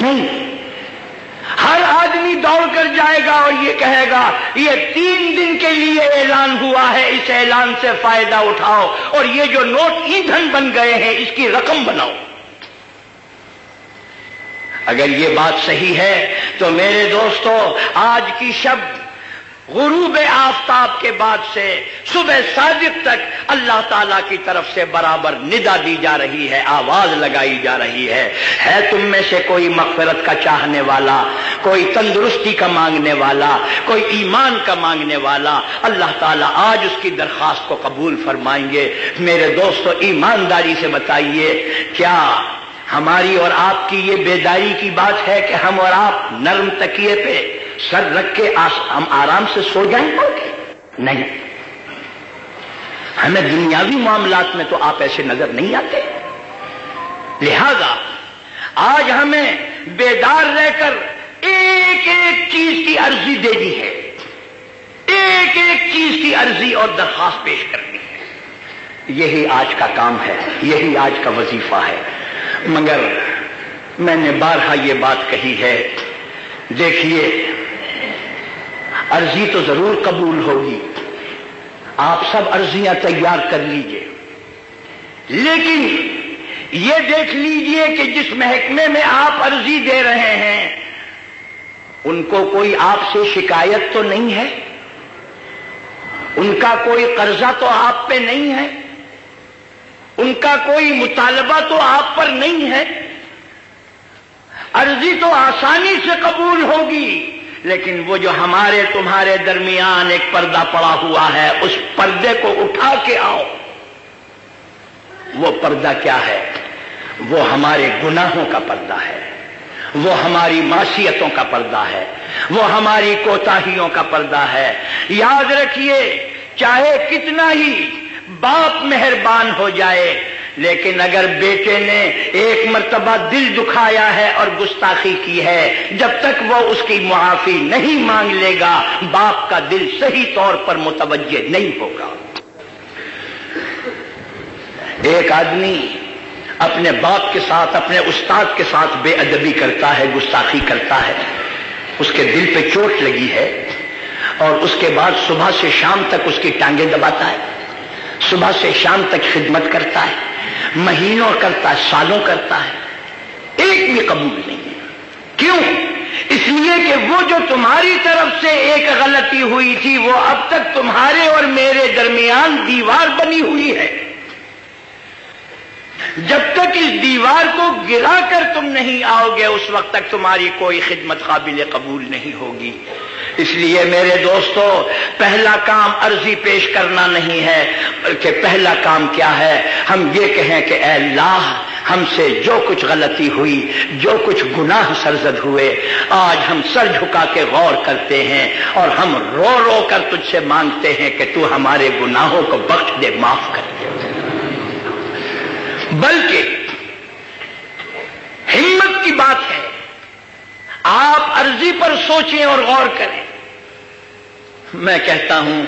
نہیں، ہر آدمی دوڑ کر جائے گا اور یہ کہے گا یہ 3 دن کے لیے اعلان ہوا ہے، اس اعلان سے فائدہ اٹھاؤ اور یہ جو نوٹ ایندھن بن گئے ہیں اس کی رقم بناؤ۔ اگر یہ بات صحیح ہے تو میرے دوستو، آج کی شب غروب آفتاب کے بعد سے صبح صادق تک اللہ تعالیٰ کی طرف سے برابر ندا دی جا رہی ہے، آواز لگائی جا رہی ہے تم میں سے کوئی مغفرت کا چاہنے والا، کوئی تندرستی کا مانگنے والا، کوئی ایمان کا مانگنے والا؟ اللہ تعالیٰ آج اس کی درخواست کو قبول فرمائیں گے۔ میرے دوستو، ایمانداری سے بتائیے، کیا ہماری اور آپ کی یہ بیداری کی بات ہے کہ ہم اور آپ نرم تکیے پہ سر رکھ کے ہم آرام سے سو جائیں گے؟ نہیں، ہمیں دنیاوی معاملات میں تو آپ ایسے نظر نہیں آتے، لہذا آج ہمیں بیدار رہ کر ایک ایک چیز کی عرضی دینی ہے، ایک ایک چیز کی عرضی اور درخواست پیش کرنی ہے۔ یہی آج کا کام ہے، یہی آج کا وظیفہ ہے۔ مگر میں نے بارہا یہ بات کہی ہے، دیکھیے عرضی تو ضرور قبول ہوگی، آپ سب عرضیاں تیار کر لیجئے، لیکن یہ دیکھ لیجئے کہ جس محکمے میں آپ عرضی دے رہے ہیں ان کو کوئی آپ سے شکایت تو نہیں ہے، ان کا کوئی قرضہ تو آپ پہ نہیں ہے، ان کا کوئی مطالبہ تو آپ پر نہیں ہے۔ عرضی تو آسانی سے قبول ہوگی، لیکن وہ جو ہمارے تمہارے درمیان ایک پردہ پڑا ہوا ہے، اس پردے کو اٹھا کے آؤ۔ وہ پردہ کیا ہے؟ وہ ہمارے گناہوں کا پردہ ہے، وہ ہماری معصیتوں کا پردہ ہے، وہ ہماری کوتاہیوں کا پردہ ہے۔ یاد رکھیے، چاہے کتنا ہی باپ مہربان ہو جائے، لیکن اگر بیٹے نے ایک مرتبہ دل دکھایا ہے اور گستاخی کی ہے، جب تک وہ اس کی معافی نہیں مانگ لے گا، باپ کا دل صحیح طور پر متوجہ نہیں ہوگا۔ ایک آدمی اپنے باپ کے ساتھ، اپنے استاد کے ساتھ بے ادبی کرتا ہے، گستاخی کرتا ہے، اس کے دل پہ چوٹ لگی ہے، اور اس کے بعد صبح سے شام تک اس کی ٹانگیں دباتا ہے، صبح سے شام تک خدمت کرتا ہے، مہینوں کرتا ہے، سالوں کرتا ہے، ایک بھی قبول نہیں ہے۔ کیوں؟ اس لیے کہ وہ جو تمہاری طرف سے ایک غلطی ہوئی تھی، وہ اب تک تمہارے اور میرے درمیان دیوار بنی ہوئی ہے۔ جب تک اس دیوار کو گرا کر تم نہیں آؤ گے اس وقت تک تمہاری کوئی خدمت قابل قبول نہیں ہوگی. اس لیے میرے دوستو پہلا کام عرضی پیش کرنا نہیں ہے، بلکہ پہلا کام کیا ہے؟ ہم یہ کہیں کہ اے اللہ ہم سے جو کچھ غلطی ہوئی، جو کچھ گناہ سرزد ہوئے، آج ہم سر جھکا کے غور کرتے ہیں اور ہم رو رو کر تجھ سے مانگتے ہیں کہ تو ہمارے گناہوں کو بخش دے، معاف کر دے. بلکہ ہمت کی بات ہے، آپ عرضی پر سوچیں اور غور کریں. میں کہتا ہوں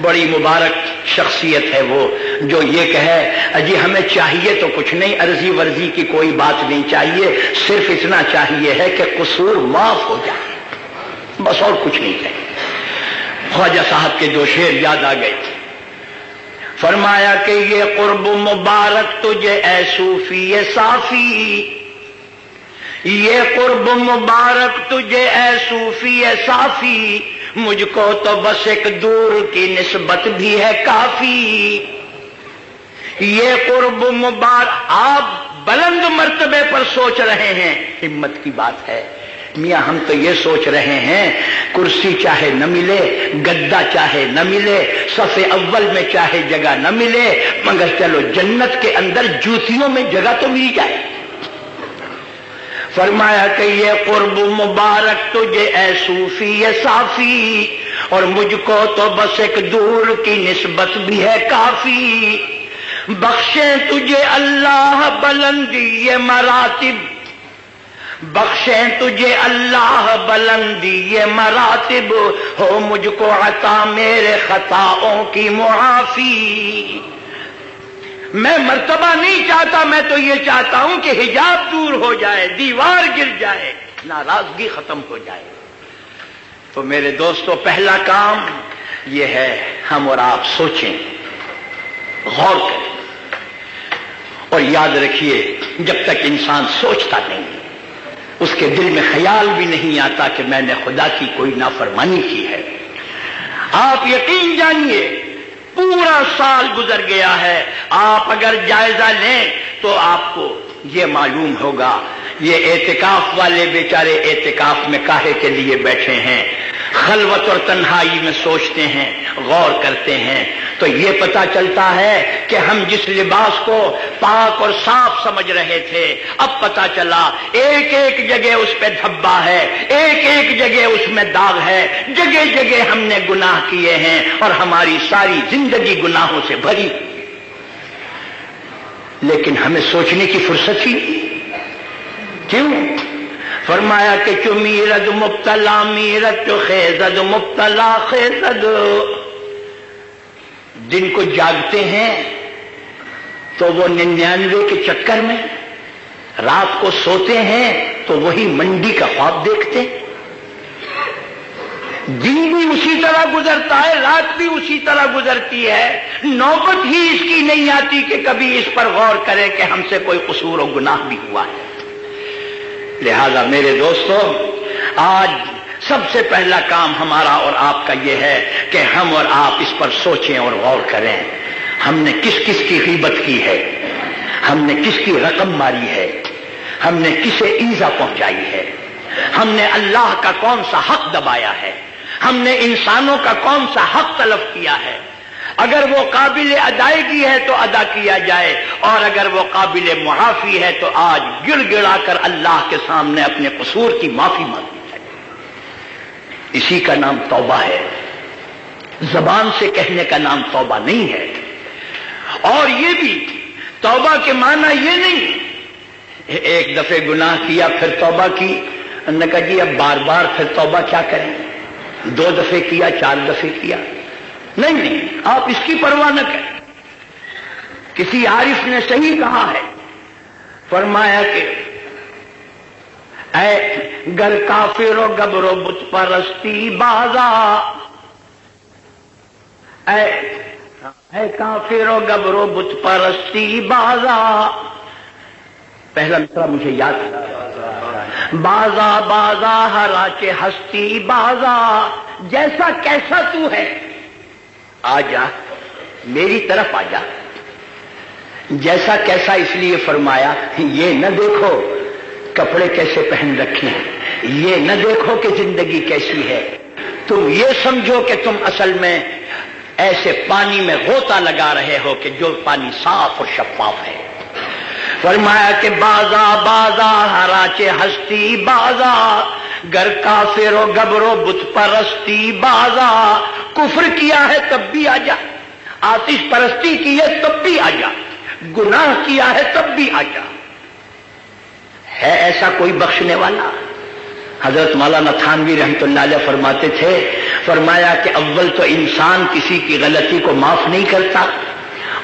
بڑی مبارک شخصیت ہے وہ جو یہ کہے اجی ہمیں چاہیے تو کچھ نہیں، عرضی ورزی کی کوئی بات نہیں چاہیے، صرف اتنا چاہیے ہے کہ قصور معاف ہو جائے، بس اور کچھ نہیں چاہیے. خواجہ صاحب کے دو شعر یاد آ گئے. فرمایا کہ یہ قرب مبارک تجھے اے صوفی صافی، یہ قرب مبارک تجھے اے صوفی صافی، مجھ کو تو بس ایک دور کی نسبت بھی ہے کافی. یہ قرب مبارک، آپ بلند مرتبے پر سوچ رہے ہیں، ہمت کی بات ہے. میاں ہم تو یہ سوچ رہے ہیں کرسی چاہے نہ ملے، گدا چاہے نہ ملے، صف اول میں چاہے جگہ نہ ملے، مگر چلو جنت کے اندر جوتیوں میں جگہ تو مل جائے. فرمایا کہ یہ قرب مبارک تجھے اے صوفی صافی، اور مجھ کو تو بس ایک دور کی نسبت بھی ہے کافی. بخشیں تجھے اللہ بلندی یہ مراتب، بخشیں تجھے اللہ بلندی یہ مراتب، ہو مجھ کو عطا میرے خطاؤں کی معافی. میں مرتبہ نہیں چاہتا، میں تو یہ چاہتا ہوں کہ حجاب دور ہو جائے، دیوار گر جائے، ناراضگی ختم ہو جائے. تو میرے دوستو پہلا کام یہ ہے ہم اور آپ سوچیں، غور کریں، اور یاد رکھیے جب تک انسان سوچتا نہیں اس کے دل میں خیال بھی نہیں آتا کہ میں نے خدا کی کوئی نافرمانی کی ہے. آپ یقین جانیے پورا سال گزر گیا ہے، آپ اگر جائزہ لیں تو آپ کو یہ معلوم ہوگا یہ اعتکاف والے بیچارے اعتکاف میں کاہے کے لیے بیٹھے ہیں، خلوت اور تنہائی میں سوچتے ہیں، غور کرتے ہیں، تو یہ پتا چلتا ہے کہ ہم جس لباس کو پاک اور صاف سمجھ رہے تھے اب پتا چلا ایک ایک جگہ اس پہ دھبا ہے، ایک ایک جگہ اس میں داغ ہے، جگہ جگہ ہم نے گناہ کیے ہیں اور ہماری ساری زندگی گناہوں سے بھری. لیکن ہمیں سوچنے کی فرصت ہی نہیں. کیوں؟ فرمایا کہ چو میرد مبتلا میرد چو خیزد مبتلا خیزد. دن کو جاگتے ہیں تو وہ 99 کے چکر میں، رات کو سوتے ہیں تو وہی منڈی کا خواب دیکھتے ہیں. دن بھی اسی طرح گزرتا ہے، رات بھی اسی طرح گزرتی ہے، نوبت ہی اس کی نہیں آتی کہ کبھی اس پر غور کرے کہ ہم سے کوئی قصور و گناہ بھی ہوا ہے. لہذا میرے دوستو آج سب سے پہلا کام ہمارا اور آپ کا یہ ہے کہ ہم اور آپ اس پر سوچیں اور غور کریں. ہم نے کس کس کی غیبت کی ہے، ہم نے کس کی رقم ماری ہے، ہم نے کسے ایذا پہنچائی ہے، ہم نے اللہ کا کون سا حق دبایا ہے، ہم نے انسانوں کا کون سا حق تلف کیا ہے. اگر وہ قابل ادائیگی ہے تو ادا کیا جائے، اور اگر وہ قابل معافی ہے تو آج گڑ گڑا کر اللہ کے سامنے اپنے قصور کی معافی مانگی جائے. اسی کا نام توبہ ہے، زبان سے کہنے کا نام توبہ نہیں ہے. اور یہ بھی توبہ کے معنی یہ نہیں ایک دفعہ گناہ کیا پھر توبہ کی، نے کہا جی اب بار بار پھر توبہ کیا کریں، 2 دفعے کیا 4 دفعے کیا. نہیں، آپ اس کی پرواہ نہ کریں. کسی عارف نے صحیح کہا ہے، فرمایا کہ اے گر کافر و گبر و بت پرستی بازا، اے کافر و گبر و بت پرستی بازا. پہلا مصرع مجھے یاد ہے، بازا بازا ہرا کے ہستی بازا، جیسا کیسا تو ہے آ جا، میری طرف آ جا. جیسا کیسا اس لیے فرمایا، یہ نہ دیکھو کپڑے کیسے پہن رکھے ہیں، یہ نہ دیکھو کہ زندگی کیسی ہے، تم یہ سمجھو کہ تم اصل میں ایسے پانی میں غوطہ لگا رہے ہو کہ جو پانی صاف اور شفاف ہے۔ فرمایا کہ بازا بازا ہراچے ہستی بازا، گر کافر و گبرو بت پرستی بازا، کفر کیا ہے تب بھی آ جا، آتش پرستی کی ہے تب بھی آ جا، گناہ کیا ہے تب بھی آ جا۔ ہے ایسا کوئی بخشنے والا؟ حضرت مولانا تھانوی رحمۃ اللہ علیہ فرماتے تھے، فرمایا کہ اول تو انسان کسی کی غلطی کو معاف نہیں کرتا،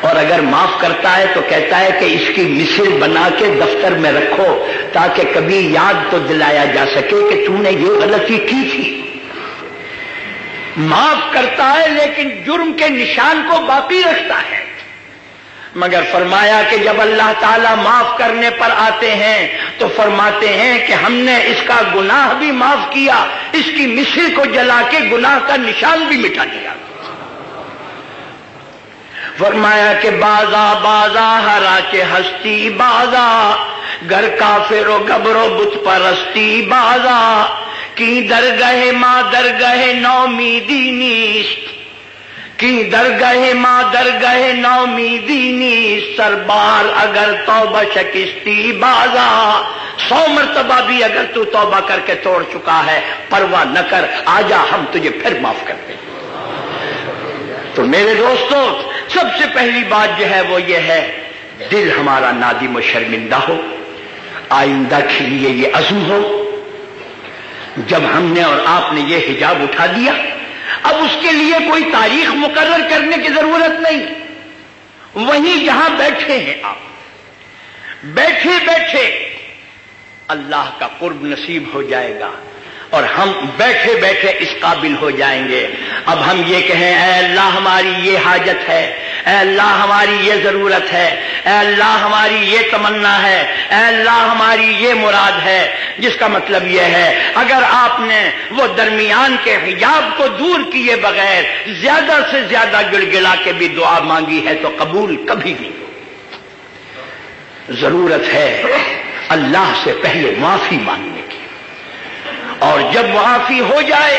اور اگر معاف کرتا ہے تو کہتا ہے کہ اس کی مثل بنا کے دفتر میں رکھو تاکہ کبھی یاد تو دلایا جا سکے کہ تو نے یہ غلطی کی تھی۔ معاف کرتا ہے لیکن جرم کے نشان کو باقی رکھتا ہے۔ مگر فرمایا کہ جب اللہ تعالیٰ معاف کرنے پر آتے ہیں تو فرماتے ہیں کہ ہم نے اس کا گناہ بھی معاف کیا، اس کی مثل کو جلا کے گناہ کا نشان بھی مٹا دیا۔ فرمایا کہ بازا بازا ہراچے ہستی بازا، گر کافر و گبرو بت پرستی بازا، کی درگاہ ماں درگاہ نومیدی نیست، کی درگاہ ماں درگاہ نومیدی نیست، سربار اگر توبہ شکستی بازا، 100 مرتبہ بھی اگر تو توبہ کر کے توڑ چکا ہے پرواہ نہ کر، آجا ہم تجھے پھر معاف کر دیں۔ تو میرے دوستو، سب سے پہلی بات جو ہے وہ یہ ہے دل ہمارا نادم و شرمندہ ہو، آئندہ کے لیے یہ عزم ہو۔ جب ہم نے اور آپ نے یہ حجاب اٹھا دیا، اب اس کے لیے کوئی تاریخ مقرر کرنے کی ضرورت نہیں، وہیں جہاں بیٹھے ہیں آپ، بیٹھے بیٹھے اللہ کا قرب نصیب ہو جائے گا اور ہم بیٹھے بیٹھے اس قابل ہو جائیں گے۔ اب ہم یہ کہیں اے اللہ ہماری یہ حاجت ہے، اے اللہ ہماری یہ ضرورت ہے، اے اللہ ہماری یہ تمنا ہے، اے اللہ ہماری یہ مراد ہے، جس کا مطلب یہ ہے اگر آپ نے وہ درمیان کے حجاب کو دور کیے بغیر زیادہ سے زیادہ گڑگڑا کے بھی دعا مانگی ہے تو قبول کبھی نہیں۔ ضرورت ہے اللہ سے پہلے معافی مانگنے کی، اور جب معافی ہو جائے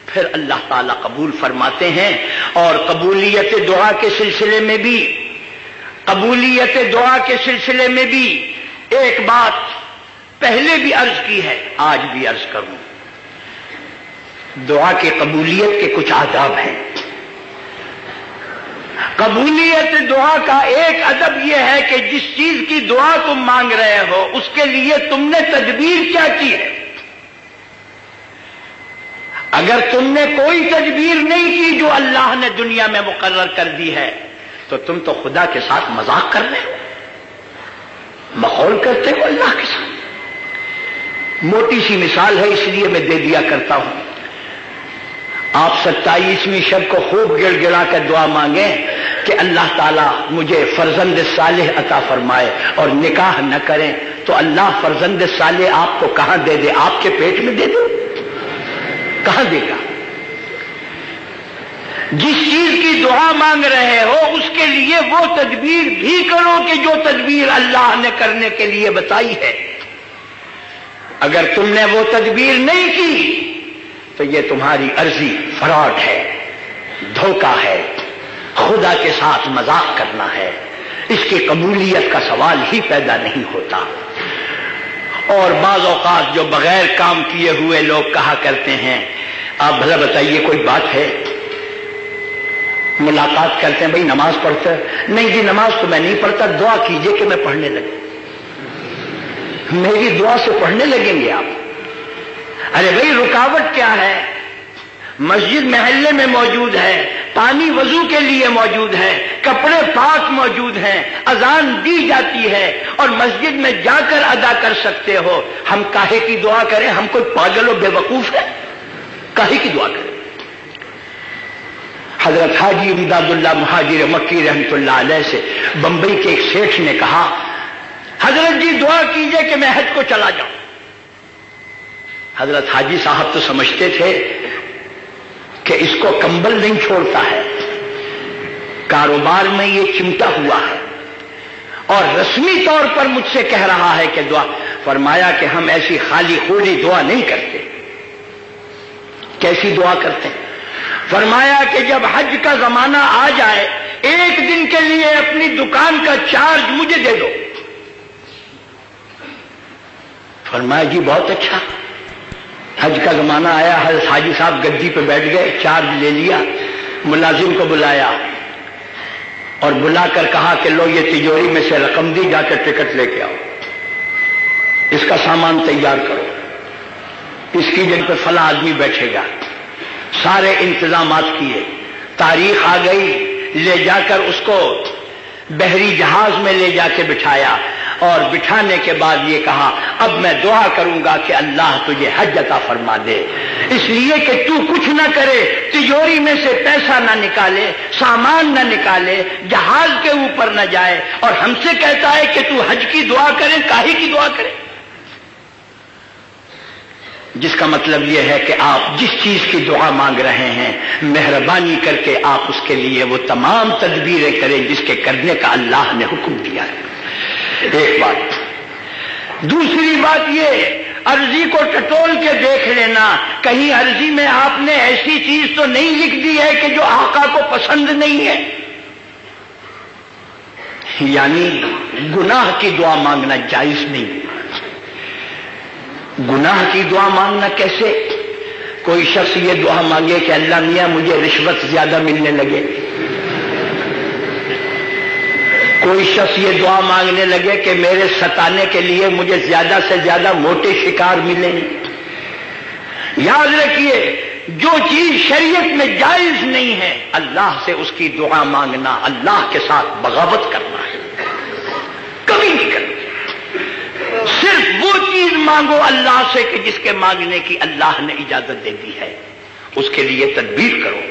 پھر اللہ تعالیٰ قبول فرماتے ہیں۔ اور قبولیت دعا کے سلسلے میں بھی، قبولیت دعا کے سلسلے میں بھی ایک بات پہلے بھی عرض کی ہے، آج بھی عرض کروں۔ دعا کی قبولیت کے کچھ آداب ہیں۔ قبولیت دعا کا ایک ادب یہ ہے کہ جس چیز کی دعا تم مانگ رہے ہو اس کے لیے تم نے تدبیر کیا کی ہے۔ اگر تم نے کوئی تدبیر نہیں کی جو اللہ نے دنیا میں مقرر کر دی ہے تو تم تو خدا کے ساتھ مذاق کر رہے ہو، مخول کرتے ہو اللہ کے ساتھ۔ موٹی سی مثال ہے اس لیے میں دے دیا کرتا ہوں۔ آپ 27ویں شب کو خوب گڑ گڑا کر دعا مانگیں کہ اللہ تعالیٰ مجھے فرزند صالح عطا فرمائے اور نکاح نہ کریں، تو اللہ فرزند صالح آپ کو کہاں دے دے؟ آپ کے پیٹ میں دے دے؟ کہاں دے گا؟ جس چیز کی دعا مانگ رہے ہو اس کے لیے وہ تدبیر بھی کرو کہ جو تدبیر اللہ نے کرنے کے لیے بتائی ہے۔ اگر تم نے وہ تدبیر نہیں کی تو یہ تمہاری عرضی فراڈ ہے، دھوکہ ہے، خدا کے ساتھ مذاق کرنا ہے، اس کی قبولیت کا سوال ہی پیدا نہیں ہوتا۔ اور بعض اوقات جو بغیر کام کیے ہوئے لوگ کہا کرتے ہیں، آپ بھلا بتائیے کوئی بات ہے؟ ملاقات کرتے ہیں، بھائی نماز پڑھتے؟ نہیں جی نماز تو میں نہیں پڑھتا، دعا کیجئے کہ میں پڑھنے لگے۔ میری دعا سے پڑھنے لگیں گے آپ؟ ارے بھائی رکاوٹ کیا ہے؟ مسجد محلے میں موجود ہے، پانی وضو کے لیے موجود ہے، کپڑے پاک موجود ہیں، اذان دی جاتی ہے اور مسجد میں جا کر ادا کر سکتے ہو، ہم کاہے کی دعا کریں؟ ہم کوئی پاگل و بے وقوف ہے؟ کاہے کی دعا کریں؟ حضرت حاجی امداد اللہ مہاجر مکی رحمۃ اللہ علیہ سے بمبئی کے ایک سیٹھ نے کہا، حضرت جی دعا کیجئے کہ میں حج کو چلا جاؤں۔ حضرت حاجی صاحب تو سمجھتے تھے کہ اس کو کمبل نہیں چھوڑتا ہے، کاروبار میں یہ چمٹا ہوا ہے، اور رسمی طور پر مجھ سے کہہ رہا ہے کہ دعا. فرمایا کہ ہم ایسی خالی خولی دعا نہیں کرتے. کیسی دعا کرتے ہیں؟ فرمایا کہ جب حج کا زمانہ آ جائے ایک دن کے لیے اپنی دکان کا چارج مجھے دے دو. فرمایا جی بہت اچھا. حج کا زمانہ آیا، حضرت حاجی صاحب گدی پہ بیٹھ گئے، چارج لے لیا، ملازم کو بلایا اور بلا کر کہا کہ لو یہ تجوری میں سے رقم دی، جا کر ٹکٹ لے کے آؤ، اس کا سامان تیار کرو، اس کی جگہ پہ فلاں آدمی بیٹھے گا. سارے انتظامات کیے. تاریخ آ گئی، لے جا کر اس کو بحری جہاز میں لے جا کے بٹھایا اور بٹھانے کے بعد یہ کہا اب میں دعا کروں گا کہ اللہ تجھے حج عطا فرما دے، اس لیے کہ تو کچھ نہ کرے، تجوری میں سے پیسہ نہ نکالے، سامان نہ نکالے، جہاز کے اوپر نہ جائے، اور ہم سے کہتا ہے کہ تو حج کی دعا کرے. کاہے کی دعا کرے؟ جس کا مطلب یہ ہے کہ آپ جس چیز کی دعا مانگ رہے ہیں مہربانی کر کے آپ اس کے لیے وہ تمام تدبیریں کریں جس کے کرنے کا اللہ نے حکم دیا ہے. ایک بات. دوسری بات یہ، عرضی کو ٹٹول کے دیکھ لینا، کہیں عرضی میں آپ نے ایسی چیز تو نہیں لکھ دی ہے کہ جو آقا کو پسند نہیں ہے. یعنی گناہ کی دعا مانگنا جائز نہیں. گناہ کی دعا مانگنا کیسے؟ کوئی شخص یہ دعا مانگے کہ اللہ میاں مجھے رشوت زیادہ ملنے لگے، کوئی شخص یہ دعا مانگنے لگے کہ میرے ستانے کے لیے مجھے زیادہ سے زیادہ موٹے شکار ملیں. یاد رکھیے جو چیز شریعت میں جائز نہیں ہے اللہ سے اس کی دعا مانگنا اللہ کے ساتھ بغاوت کرنا ہے، کبھی نہیں کرنا. صرف وہ چیز مانگو اللہ سے کہ جس کے مانگنے کی اللہ نے اجازت دے دی ہے، اس کے لیے تدبیر کرو.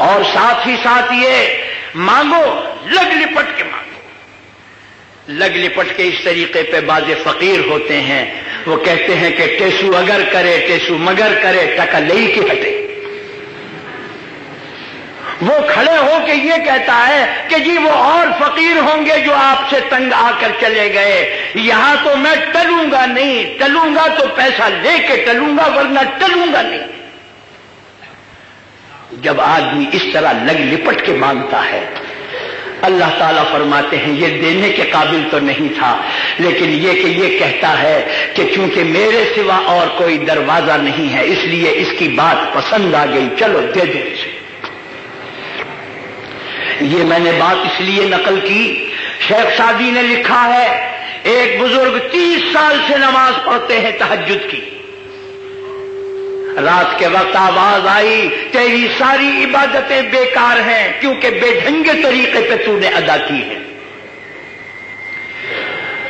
اور ساتھ ہی ساتھ یہ مانگو لگ لپٹ کے مانگو. لگ لپٹ کے اس طریقے پہ بعض فقیر ہوتے ہیں، وہ کہتے ہیں کہ ٹیسو اگر کرے ٹیسو مگر کرے ٹکا لئی کی ہٹے. وہ کھڑے ہو کے یہ کہتا ہے کہ جی وہ اور فقیر ہوں گے جو آپ سے تنگ آ کر چلے گئے، یہاں تو میں ٹلوں گا نہیں، ٹلوں گا تو پیسہ لے کے ٹلوں گا ورنہ ٹلوں گا نہیں. جب آدمی اس طرح لگ لپٹ کے مانگتا ہے اللہ تعالیٰ فرماتے ہیں یہ دینے کے قابل تو نہیں تھا، لیکن یہ کہ یہ کہتا ہے کہ چونکہ میرے سوا اور کوئی دروازہ نہیں ہے اس لیے اس کی بات پسند آ گئی، چلو دے دو اسے. یہ میں نے بات اس لیے نقل کی، شیخ سعدی نے لکھا ہے ایک بزرگ 30 سال سے نماز پڑھتے ہیں تہجد کی، رات کے وقت آواز آئی تیری ساری عبادتیں بیکار ہیں کیونکہ بے ڈھنگے طریقے پہ تو نے ادا کی ہیں.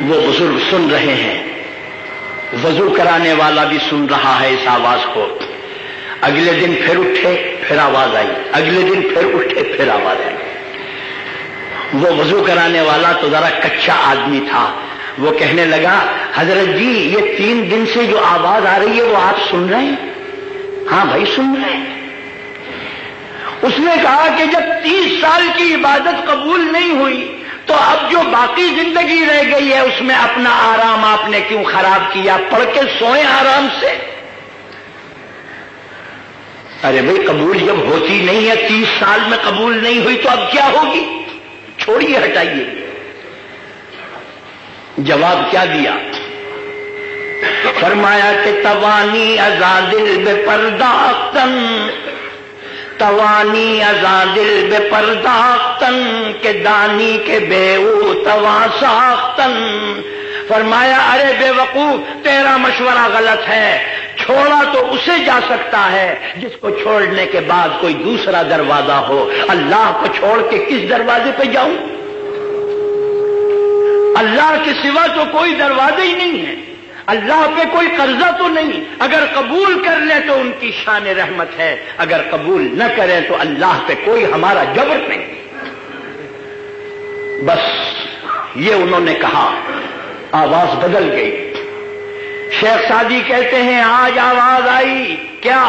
وہ بزرگ سن رہے ہیں، وضو کرانے والا بھی سن رہا ہے اس آواز کو. اگلے دن پھر اٹھے پھر آواز آئی، اگلے دن پھر اٹھے پھر آواز آئی. وہ وضو کرانے والا تو ذرا کچا آدمی تھا، وہ کہنے لگا حضرت جی یہ 3 دن سے جو آواز آ رہی ہے وہ آپ سن رہے ہیں؟ ہاں بھائی سن رہے ہیں. اس نے کہا کہ جب 30 سال کی عبادت قبول نہیں ہوئی تو اب جو باقی زندگی رہ گئی ہے اس میں اپنا آرام آپ نے کیوں خراب کیا؟ پڑھ کے سوئیں آرام سے. ارے بھائی قبول جب ہوتی نہیں ہے، 30 سال میں قبول نہیں ہوئی تو اب کیا ہوگی؟ چھوڑیے ہٹائیے. جواب کیا دیا؟ فرمایا کہ توانی ازادل بے پرداختن، توانی ازادل بے پرداختن کہ دانی کے بے او توا ساختن. فرمایا ارے بے وقوف تیرا مشورہ غلط ہے، چھوڑا تو اسے جا سکتا ہے جس کو چھوڑنے کے بعد کوئی دوسرا دروازہ ہو. اللہ کو چھوڑ کے کس دروازے پہ جاؤں؟ اللہ کے سوا تو کوئی دروازہ ہی نہیں ہے، اللہ پہ کوئی قرضہ تو نہیں. اگر قبول کر لیں تو ان کی شان رحمت ہے، اگر قبول نہ کریں تو اللہ پہ کوئی ہمارا جبر نہیں. بس یہ انہوں نے کہا، آواز بدل گئی. شیخ سعدی کہتے ہیں آج آواز آئی کیا؟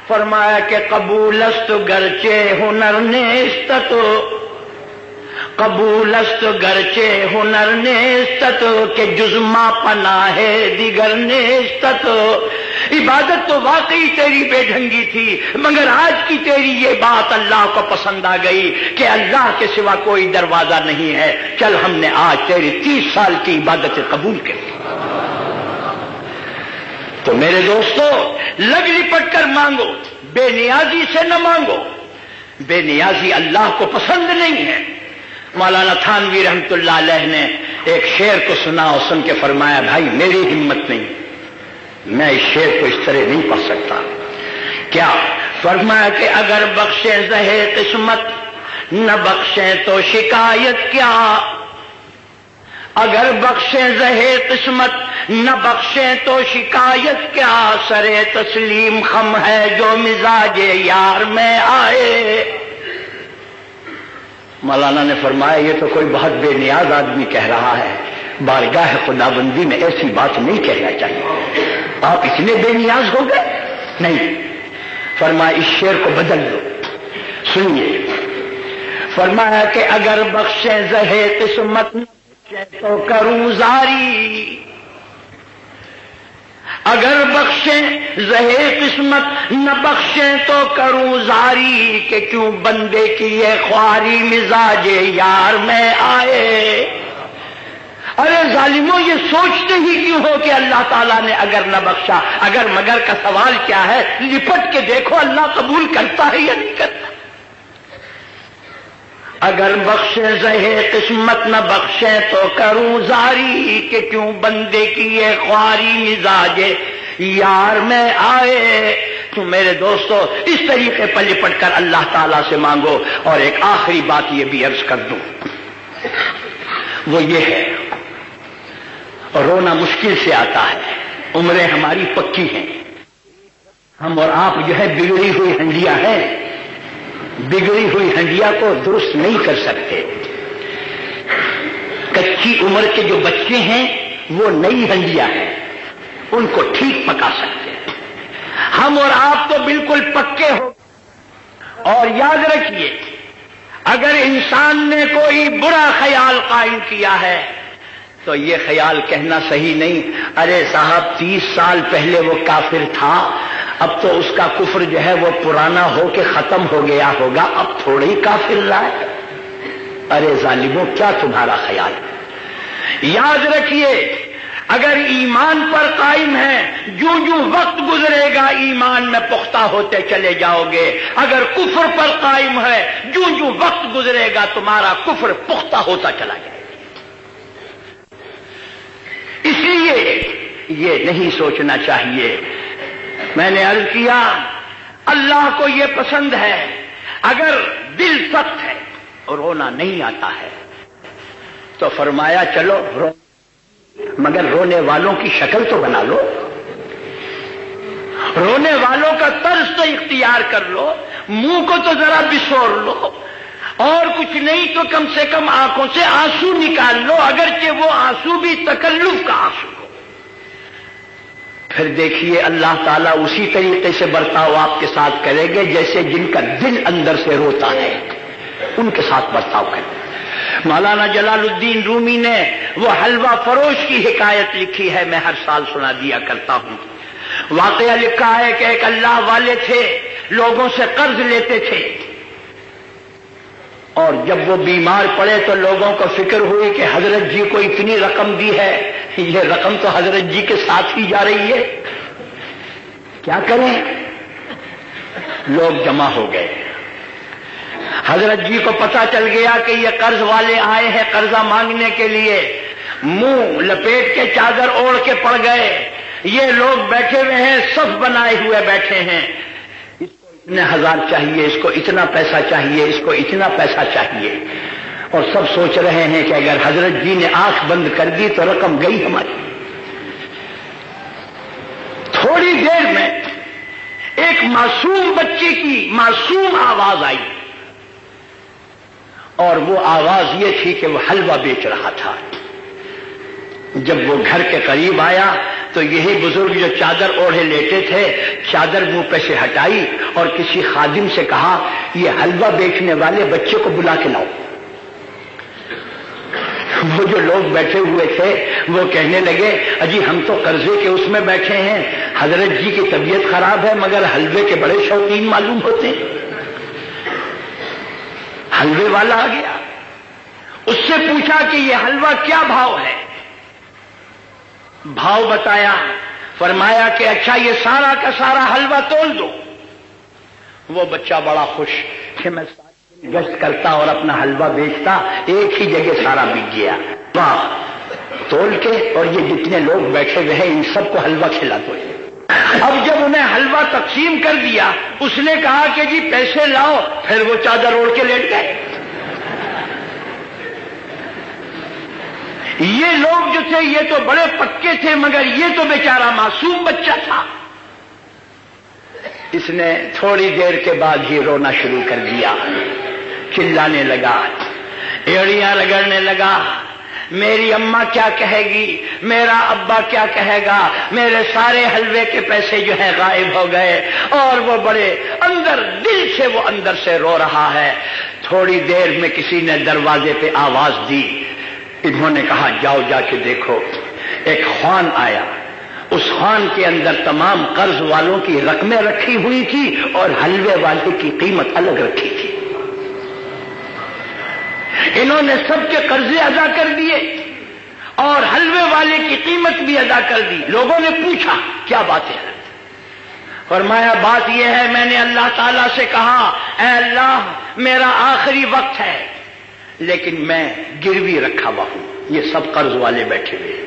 فرمایا کہ قبولست گرچہ ہنر نیست تو قبول است گرچه هنر نیستت کہ جز ما پناہ دیگر نیستت. عبادت تو واقعی تیری بے ڈھنگی تھی، مگر آج کی تیری یہ بات اللہ کو پسند آ گئی کہ اللہ کے سوا کوئی دروازہ نہیں ہے. چل ہم نے آج تیری 30 سال کی عبادت قبول کی. تو میرے دوستو، لگ لپٹ کر مانگو، بے نیازی سے نہ مانگو. بے نیازی اللہ کو پسند نہیں ہے. مولانا تھانوی رحمت اللہ علیہ نے ایک شعر کو سنا اور سن کے فرمایا، بھائی میری ہمت نہیں، میں اس شعر کو اس طرح نہیں پڑھ سکتا. کیا فرمایا کہ اگر بخشیں زہے قسمت نہ بخشیں تو شکایت کیا. اگر بخشیں زہے قسمت نہ بخشیں تو شکایت کیا. سرے تسلیم خم ہے جو مزاج یار میں آئے. مولانا نے فرمایا یہ تو کوئی بہت بے نیاز آدمی کہہ رہا ہے، بارگاہ خداوندی میں ایسی بات نہیں کہنا چاہیے. آپ اتنے بے نیاز ہو گئے؟ نہیں. فرمایا اس شعر کو بدل دو. سنیے، فرمایا کہ اگر بخشیں زہے قسمت تو کروں زاری. اگر بخشیں زہے قسمت نہ بخشیں تو کروں زاری کہ کیوں بندے کی یہ خواری مزاج یار میں آئے. ارے ظالموں، یہ سوچتے ہی کیوں ہو کہ اللہ تعالیٰ نے اگر نہ بخشا؟ اگر مگر کا سوال کیا ہے؟ لپٹ کے دیکھو اللہ قبول کرتا ہے یا نہیں کرتا. اگر بخشیں زہے قسمت نہ بخشیں تو کروں زاری کہ کیوں بندے کی یہ خواری مزاج یار میں آئے. تو میرے دوستو، اس طریقے پر لپٹ کر اللہ تعالیٰ سے مانگو. اور ایک آخری بات یہ بھی عرض کر دوں، وہ یہ ہے، رونا مشکل سے آتا ہے. عمریں ہماری پکی ہیں، ہم اور آپ جو ہے بگڑی ہوئی ہنڈیا ہیں. بگڑی ہوئی ہنڈیا کو درست نہیں کر سکتے. کچی عمر کے جو بچے ہیں وہ نئی ہنڈیا ہیں، ان کو ٹھیک پکا سکتے. ہم اور آپ تو بالکل پکے ہو. اور یاد رکھیے، اگر انسان نے کوئی برا خیال قائم کیا ہے تو یہ خیال کہنا صحیح نہیں، ارے صاحب 30 سال پہلے وہ کافر تھا، اب تو اس کا کفر جو ہے وہ پرانا ہو کے ختم ہو گیا ہوگا، اب تھوڑے ہی کافر رہا ہے. ارے ظالموں، کیا تمہارا خیال؟ یاد رکھیے، اگر ایمان پر قائم ہے، جو جو وقت گزرے گا ایمان میں پختہ ہوتے چلے جاؤ گے. اگر کفر پر قائم ہے، جو جو وقت گزرے گا تمہارا کفر پختہ ہوتا چلا جائے. اس لیے یہ نہیں سوچنا چاہیے. میں نے عرض کیا، اللہ کو یہ پسند ہے اگر دل سخت ہے اور رونا نہیں آتا ہے تو فرمایا چلو رو، مگر رونے والوں کی شکل تو بنا لو، رونے والوں کا طرز تو اختیار کر لو، منہ کو تو ذرا بسور لو، اور کچھ نہیں تو کم سے کم آنکھوں سے آنسو نکال لو، اگرچہ وہ آنسو بھی تکلف کا آنسو ہو. پھر دیکھیے اللہ تعالیٰ اسی طریقے سے برتاؤ آپ کے ساتھ کرے گے جیسے جن کا دل اندر سے روتا ہے، ان کے ساتھ برتاؤ کرے. مولانا جلال الدین رومی نے وہ حلوہ فروش کی حکایت لکھی ہے، میں ہر سال سنا دیا کرتا ہوں. واقعہ لکھا ہے کہ ایک اللہ والے تھے، لوگوں سے قرض لیتے تھے، اور جب وہ بیمار پڑے تو لوگوں کو فکر ہوئی کہ حضرت جی کو اتنی رقم دی ہے، یہ رقم تو حضرت جی کے ساتھ ہی جا رہی ہے، کیا کریں؟ لوگ جمع ہو گئے. حضرت جی کو پتا چل گیا کہ یہ قرض والے آئے ہیں قرضہ مانگنے کے لیے. منہ لپیٹ کے چادر اوڑھ کے پڑ گئے. یہ لوگ بیٹھے ہوئے ہیں، صف بنائے ہوئے بیٹھے ہیں. اس کو اتنے ہزار چاہیے، اس کو اتنا پیسہ چاہیے، اس کو اتنا پیسہ چاہیے. اور سب سوچ رہے ہیں کہ اگر حضرت جی نے آنکھ بند کر دی تو رقم گئی ہماری. تھوڑی دیر میں ایک معصوم بچے کی معصوم آواز آئی، اور وہ آواز یہ تھی کہ وہ حلوہ بیچ رہا تھا. جب وہ گھر کے قریب آیا تو یہی بزرگ جو چادر اوڑھے لیٹے تھے، چادر منہ پہ سے ہٹائی اور کسی خادم سے کہا یہ حلوہ بیچنے والے بچے کو بلا کے لاؤ. وہ جو لوگ بیٹھے ہوئے تھے وہ کہنے لگے اجی ہم تو قرضے کے اس میں بیٹھے ہیں، حضرت جی کی طبیعت خراب ہے مگر حلوے کے بڑے شوقین معلوم ہوتے ہیں۔ حلوے والا آ گیا، اس سے پوچھا کہ یہ حلوہ کیا بھاؤ ہے؟ بھاؤ بتایا، فرمایا کہ اچھا یہ سارا کا سارا حلوہ تول دو۔ وہ بچہ بڑا خوش کہ میں گشت کرتا اور اپنا حلوہ بیچتا، ایک ہی جگہ سارا بک گیا، واہ تول کے، اور یہ جتنے لوگ بیٹھے ہوئے ہیں ان سب کو حلوہ کھلا دو۔ اب جب انہیں حلوہ تقسیم کر دیا، اس نے کہا کہ جی پیسے لاؤ، پھر وہ چادر اوڑھ کے لیٹ گئے۔ یہ لوگ جو تھے یہ تو بڑے پکے تھے مگر یہ تو بیچارہ معصوم بچہ تھا۔ اس نے تھوڑی دیر کے بعد ہی رونا شروع کر دیا، چلانے لگا، ایڑیاں رگڑنے لگا، میری اماں کیا کہے گی، میرا ابا کیا کہے گا، میرے سارے حلوے کے پیسے جو ہیں غائب ہو گئے، اور وہ بڑے اندر دل سے وہ اندر سے رو رہا ہے۔ تھوڑی دیر میں کسی نے دروازے پہ آواز دی، انہوں نے کہا جاؤ جا کے دیکھو۔ ایک خوان آیا، اس خوان کے اندر تمام قرض والوں کی رقمیں رکھی ہوئی تھی اور حلوے والے کی قیمت الگ رکھی تھی۔ انہوں نے سب کے قرضے ادا کر دیے اور حلوے والے کی قیمت بھی ادا کر دی۔ لوگوں نے پوچھا کیا بات ہے؟ فرمایا بات یہ ہے میں نے اللہ تعالیٰ سے کہا اے اللہ میرا آخری وقت ہے لیکن میں گروی رکھا ہوا ہوں، یہ سب قرض والے بیٹھے ہوئے،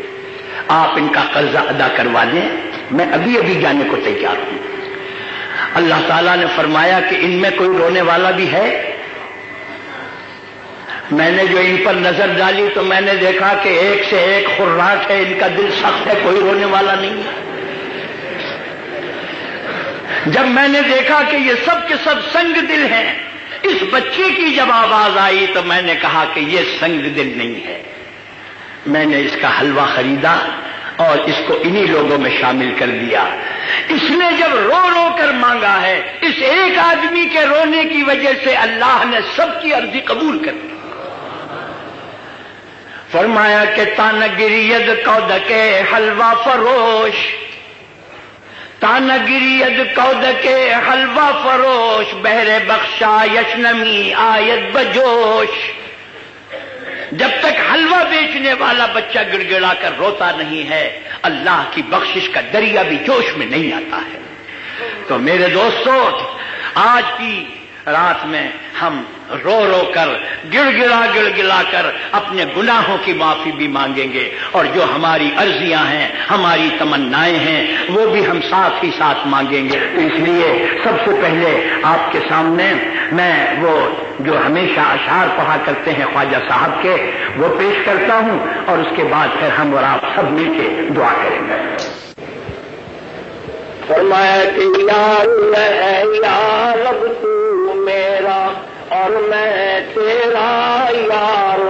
آپ ان کا قرضہ ادا کروا دیں، میں ابھی ابھی جانے کو تیار ہوں۔ اللہ تعالیٰ نے فرمایا کہ ان میں کوئی رونے والا بھی ہے؟ میں نے جو ان پر نظر ڈالی تو میں نے دیکھا کہ ایک سے ایک خراٹ ہے، ان کا دل سخت ہے، کوئی رونے والا نہیں ہے۔ جب میں نے دیکھا کہ یہ سب کے سب سنگ دل ہیں، اس بچے کی جب آواز آئی تو میں نے کہا کہ یہ سنگ دل نہیں ہے۔ میں نے اس کا حلوہ خریدا اور اس کو انہی لوگوں میں شامل کر دیا۔ اس نے جب رو رو کر مانگا ہے، اس ایک آدمی کے رونے کی وجہ سے اللہ نے سب کی عرضی قبول کر دی۔ فرمایا کہ تانگرید کود کے حلوہ فروش، تانگرید کود کے حلوہ فروش، بہر بخشا یشنمی آیت بجوش۔ جب تک حلوہ بیچنے والا بچہ گڑ گڑا کر روتا نہیں ہے، اللہ کی بخشش کا دریا بھی جوش میں نہیں آتا ہے۔ تو میرے دوستو، آج کی رات میں ہم رو رو کر گڑ گڑا کر اپنے گناہوں کی معافی بھی مانگیں گے، اور جو ہماری عرضیاں ہیں، ہماری تمنائیں ہیں، وہ بھی ہم ساتھ ہی ساتھ مانگیں گے۔ اس لیے سب سے پہلے آپ کے سامنے میں وہ جو ہمیشہ اشعار پڑھا کرتے ہیں خواجہ صاحب کے، وہ پیش کرتا ہوں، اور اس کے بعد پھر ہم اور آپ سب مل کے دعا کریں گے۔
فرمایا کہ یا رب تو میرا اور میں تیرا یار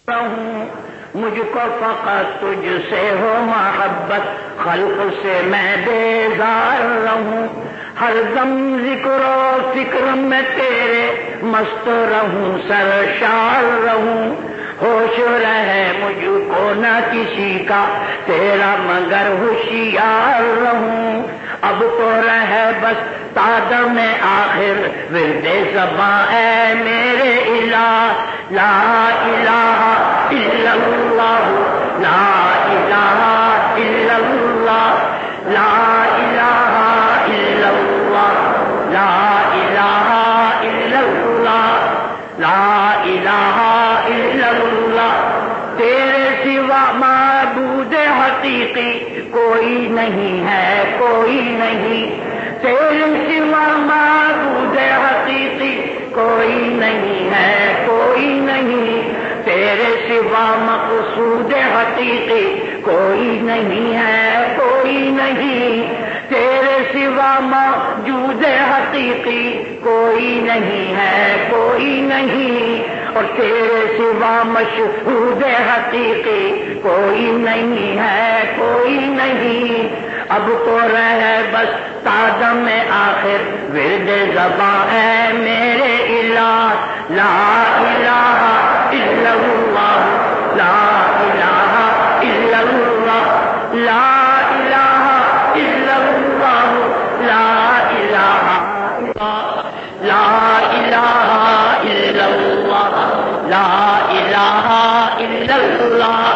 رہوں،
مجھ کو فقط تجھ سے ہو محبت، خلق سے میں بیزار رہوں، ہر دم ذکر و فکر میں تیرے مست رہوں، سرشار رہوں، ہوش رہے مجھ کو نہ کسی کا تیرا مگر ہوشیار رہوں، اب تو رہے بس تادر میں آخر ورد زباں اے میرے الہ، لا الہ الا اللہ، لا الہ الا اللہ، لا الہ الا اللہ، لا الہ الا اللہ، لا الہ الا اللہ۔ تیرے سوا معبود حقیقی کوئی نہیں ہے، کوئی نہیں، تیرے سوا معبود حقیقی کوئی نہیں ہے، کوئی نہیں، تیرے سوا مقصود حقیقی کوئی نہیں ہے، کوئی نہیں، تیرے سوا موجود حقیقی کوئی نہیں ہے، کوئی نہیں، اور تیرے سوا مشہود حقیقی کوئی نہیں ہے، کوئی نہیں، اب تو رہے بس تادم آخر ورد زباں اے میرے الہ، لا الہ الا اللہ، الہ الا اللہ،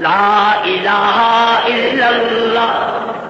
لا الہ الا اللہ،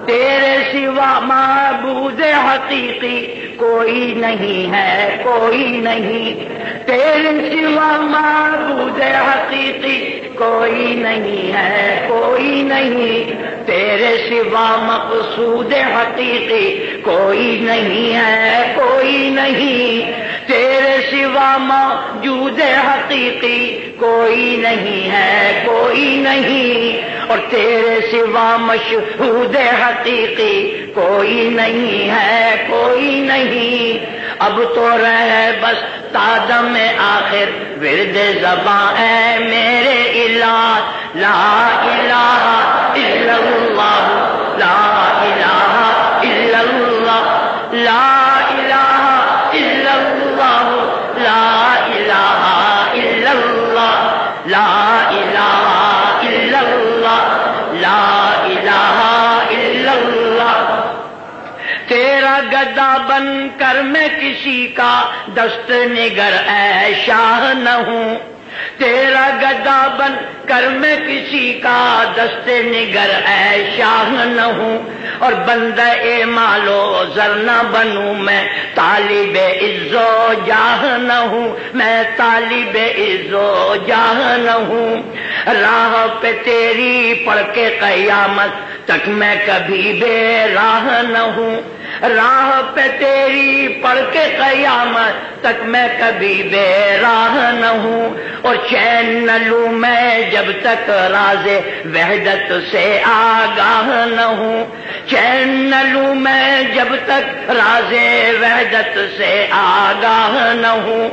تیرے سوا معبود حقیقی کوئی نہیں ہے، کوئی نہیں، تیرے سوا معبود حقیقی کوئی نہیں ہے، کوئی نہیں، تیرے سوا مقصود حقیقی کوئی نہیں ہے، کوئی نہیں، تیرے سوا موجود حقیقی کوئی نہیں ہے، کوئی نہیں، اور تیرے سوا مشہود حقیقی کوئی نہیں ہے، کوئی نہیں، اب تو رہے بس تادم آخر ورد زباں ہے میرے الہ، لا الہ الا اللہ، لا الہ الا اللہ، لا الہ الا اللہ، لا الہ الا اللہ، لا الہ الا اللہ، لا الہ الا اللہ، تیرا گدا بن کر میں کسی کا دست نگر اے شاہ نہ ہوں، تیرا گدا بن کر میں کسی کا دست نگر اے شاہ نہ ہوں، اور بندہ مال و زر نہ بنوں، میں طالب عز و جاہ نہ ہوں، میں طالب عز و جاہ نہ ہوں، راہ پہ تیری پڑھ کے قیامت تک میں کبھی بے راہ نہ ہوں، راہ پہ تیری پڑھ کے قیامت تک میں کبھی بے راہ نہ ہوں، اور چین نہ لوں میں جب تک راز وحدت سے آگاہ نہ ہوں، چین نہ لوں میں جب تک راز وحدت سے آگاہ نہ ہوں،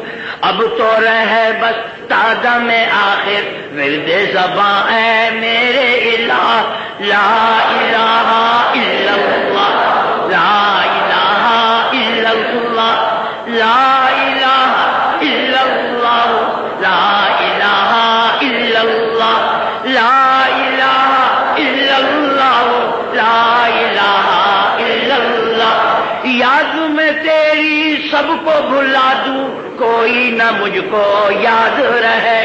اب تو رہے بس تادم آخر ورد زباں اے میرے الہ، لا الہ الا اللہ، لا الہ الا اللہ، لا الہ الا اللہ، لا الہ الا اللہ، لا الہ الا اللہ، لا الہ الا اللہ، یاد میں تیری سب کو بھلا دوں کوئی نہ مجھ کو یاد رہے،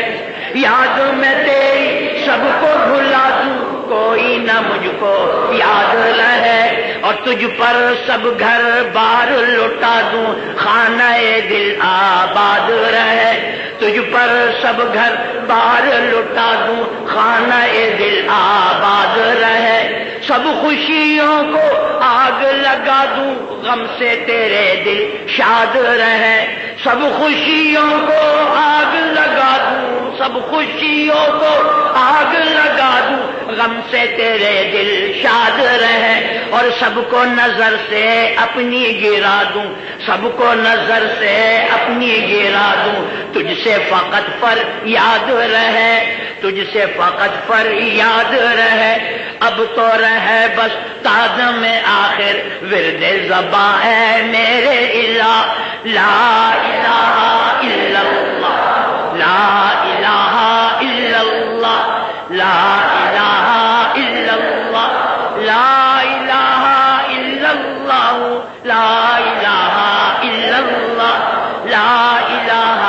یاد میں تیری سب کو بھلا دوں کوئی نہ مجھ کو یاد رہے، اور تجھ پر سب گھر بار لوٹا دوں خانہ دل آباد رہے، تجھ پر سب گھر بار لوٹا دوں خانہ دل آباد رہے، سب خوشیوں کو آگ لگا دوں غم سے تیرے دل شاد رہے، سب خوشیوں کو آگ لگا دوں، سب خوشیوں کو آگ لگا دوں غم سے تیرے دل شاد رہے، اور سب کو نظر سے اپنی گرا دوں، سب کو نظر سے اپنی گرا دوں، تجھ سے فقط پر یاد رہے، تجھ سے فقط پر یاد رہے، اب تو رہے بس تادم آخر ورد زباں ہے میرے الہ، لا الہ الا اللہ، لا الہ الا اللہ، لا الہ الا اللہ، لا الہ الا اللہ، لا الہ الا اللہ، لا الہ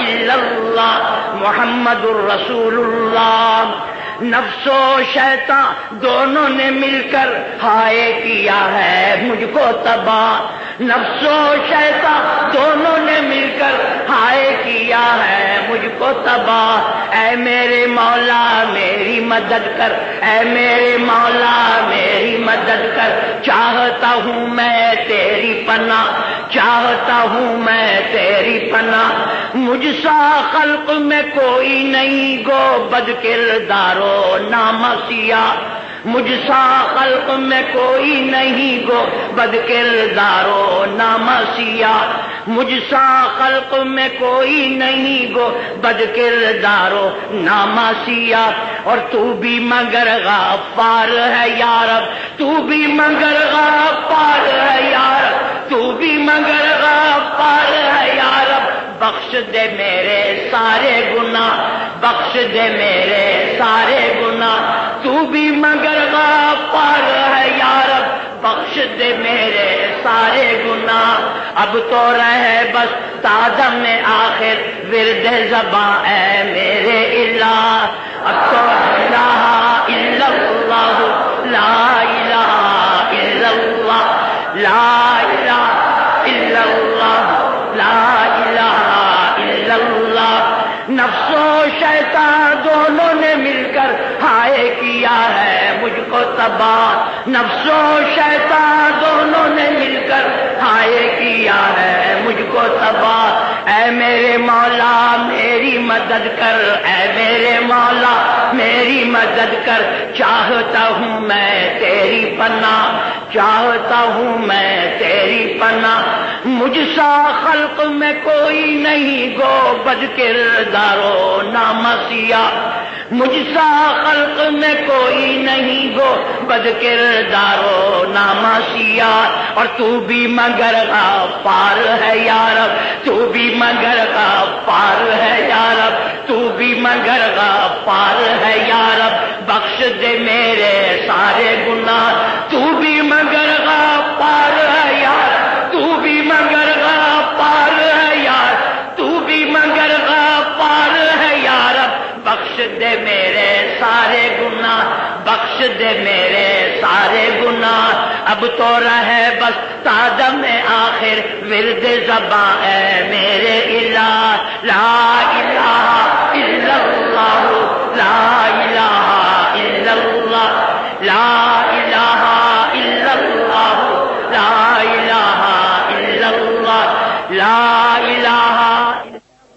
الا اللہ، محمد الرسول اللہ، نفس و شیطان دونوں نے مل کر ہائے کیا ہے مجھ کو تباہ، نفس و شیطان دونوں نے مل کر ہائے کیا ہے مجھ کو تباہ، اے میرے مولا میری مدد کر، اے میرے مولا میری مدد کر، چاہتا ہوں میں تیری پناہ، چاہتا ہوں میں تیری پناہ، مجھ سا خلق میں کوئی نہیں گو بد کردار و نام سیاہ، مجھ سا خلق میں کوئی نہیں گو بد کردار و نام سیاہ، مجھ سا خلق میں کوئی نہیں گو بد کردار و نام سیاہ، اور تو بھی مگر غفار ہے یا رب، تو بھی مگر غفار ہے یا رب، تو بھی مگر غفار ہے یا رب، بخش دے میرے سارے گناہ، بخش دے میرے سارے گناہ، تو بھی مگر غفار ہے یا رب، بخش دے میرے سارے گناہ، اب تو رہے بس تادم میں آخر ورد زباں اے میرے الہ، اب تو لا الہ الا اللہ، لا الہ الا اللہ، لا الہ الا اللہ، لا الہ الا اللہ۔ نفس و شیطان دونوں نے مل کر ہائے کیا ہے مجھ کو تباہ، نفس و شیطان دونوں نے مل کر ہائے کیا ہے مجھ کو تباہ۔ اے میرے مولا میری مدد کر، اے میرے مولا میری مدد کر، چاہتا ہوں میں تیری پناہ، چاہتا ہوں میں تیری پناہ۔ مجھ سا خلق میں کوئی نہیں گو بد کردارو نامسیہ، مجھ سا خلق میں کوئی نہیں گو بد کردارو نامسیہ، اور تو بھی مگر غفار ہے یا رب، تو بھی مگر غفار ہے یا رب، تو بھی مگر غفار ہے یا رب، بخش دے میرے سارے گناہ، تو بھی مگر غفار ہے یا رب، تو بھی مگر غفار ہے یا رب، تو بھی مگر غفار ہے یا رب، بخش دے میرے سارے گناہ، بخش دے میرے سارے گناہ، اب تو رہے بس تادم آخر ورد زباں اے میرے الہ، لا الہ الا اللہ، لا الہ الا اللہ، لا الہ الا اللہ، لا الہ الا اللہ، لا الہ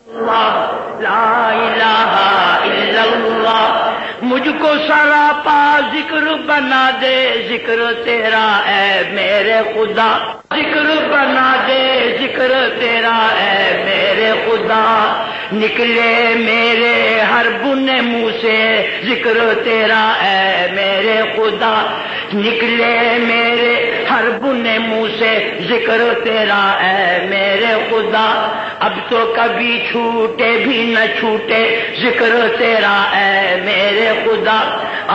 اللہ، لا الہ الا اللہ۔ مجھ کو سراپا ذکر بنا دے ذکر تیرا اے میرے خدا، ذکر بنا دے ذکر تیرا اے میرے خدا، نکلے میرے ہر بنے منہ سے ذکر تیرا اے میرے خدا، نکلے میرے ہر بنے منہ سے ذکر تیرا اے میرے خدا، اب تو کبھی چھوٹے بھی نہ چھوٹے ذکر تیرا اے میرے خدا،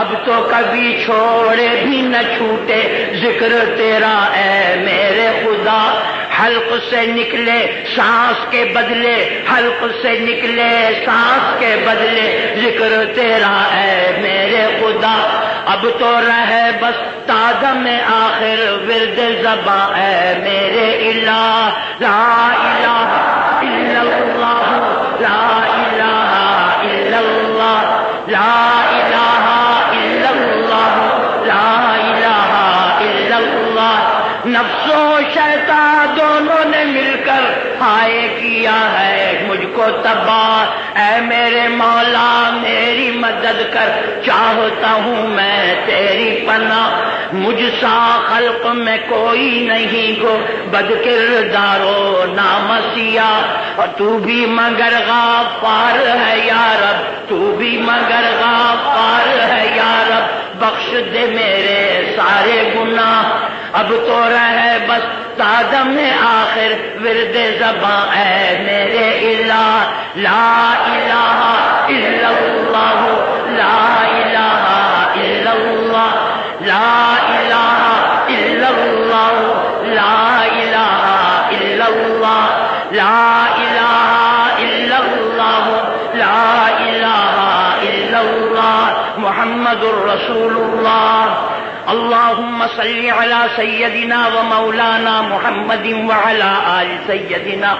اب تو کبھی چھوڑے بھی نہ چھوٹے ذکر تیرا اے میرے خدا، حلق سے نکلے سانس کے بدلے، حلق سے نکلے سانس کے بدلے ذکر تیرا اے میرے خدا، اب تو رہے بس تادم آخر ورد زباں اے میرے الہ، لا الہ الا اللہ، لا الہ الا اللہ، لا الہ الا اللہ، لا الہ الا اللہ۔ نفس و شیطان دونوں نے مل کر ہائے کیا ہے مجھ کو تباہ، اے میرے مولا میری مدد کر، چاہتا ہوں میں تیری پناہ، مجھ سا خلق میں کوئی نہیں گو بد کردارو نامسیہ، اور تو بھی مگر غفار ہے یا رب، تو بھی مگر غفار ہے یا رب، بخش دے میرے سارے گناہ، اب تو رہے بس تادم آخر ورد زباں اے میرے الہ، لا الہ الا اللہ، لا الہ الا اللہ، لا الہ الا اللہ، لا الہ الا اللہ، لا الہ الا اللہ، لا الہ الا اللہ، محمد رسول اللہ۔ اللهم صل على سيدنا ومولانا محمد وعلى آل سيدنا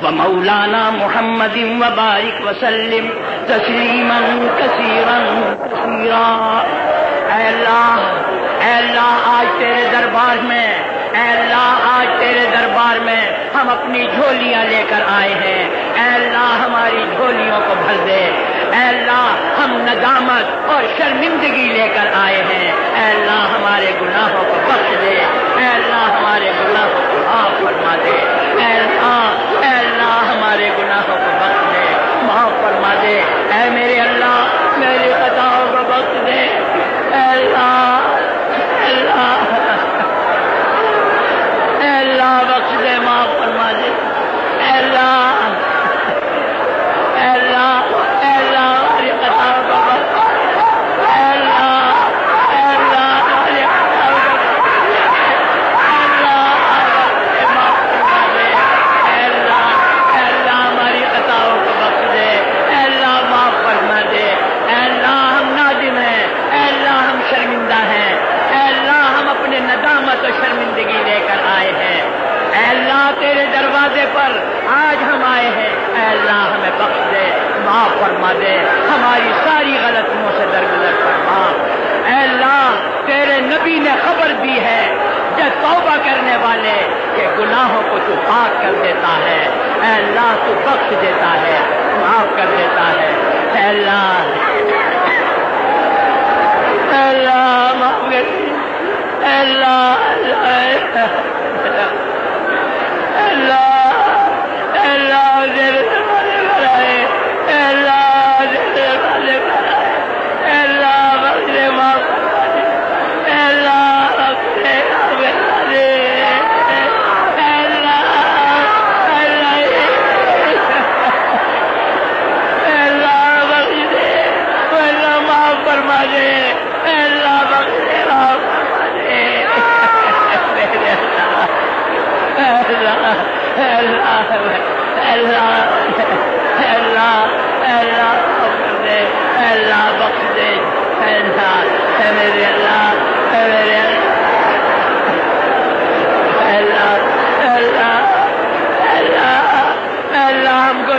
ومولانا محمد وبارك وسلم تسليما كثيرا كثيرا۔ اے اللہ آج تیرے دربار میں، اے اللہ آج تیرے دربار میں ہم اپنی جھولیاں لے کر آئے ہیں، اے اللہ ہماری جھولیوں کو بھر دے، اے اللہ ہم ندامت اور شرمندگی لے کر آئے ہیں، اے اللہ ہمارے گناہوں کو بخش دے، اے اللہ ہمارے گناہوں کو معاف فرما دے، اے اللہ ہمارے گناہوں کو بخش دے، معاف فرما دے، اے میرے اللہ میری خطاؤں کو بخش دے، اے اللہ بخش دے، معاف فرما دے، اے اللہ ہماری خطاؤں کو بخش دے، اے اللہ ہماری خطاؤں کو اللہ تو بخش دیتا ہے، معاف کر دیتا ہے۔ اے اللہ، اے اللہ معاف کر دے، اے اللہ،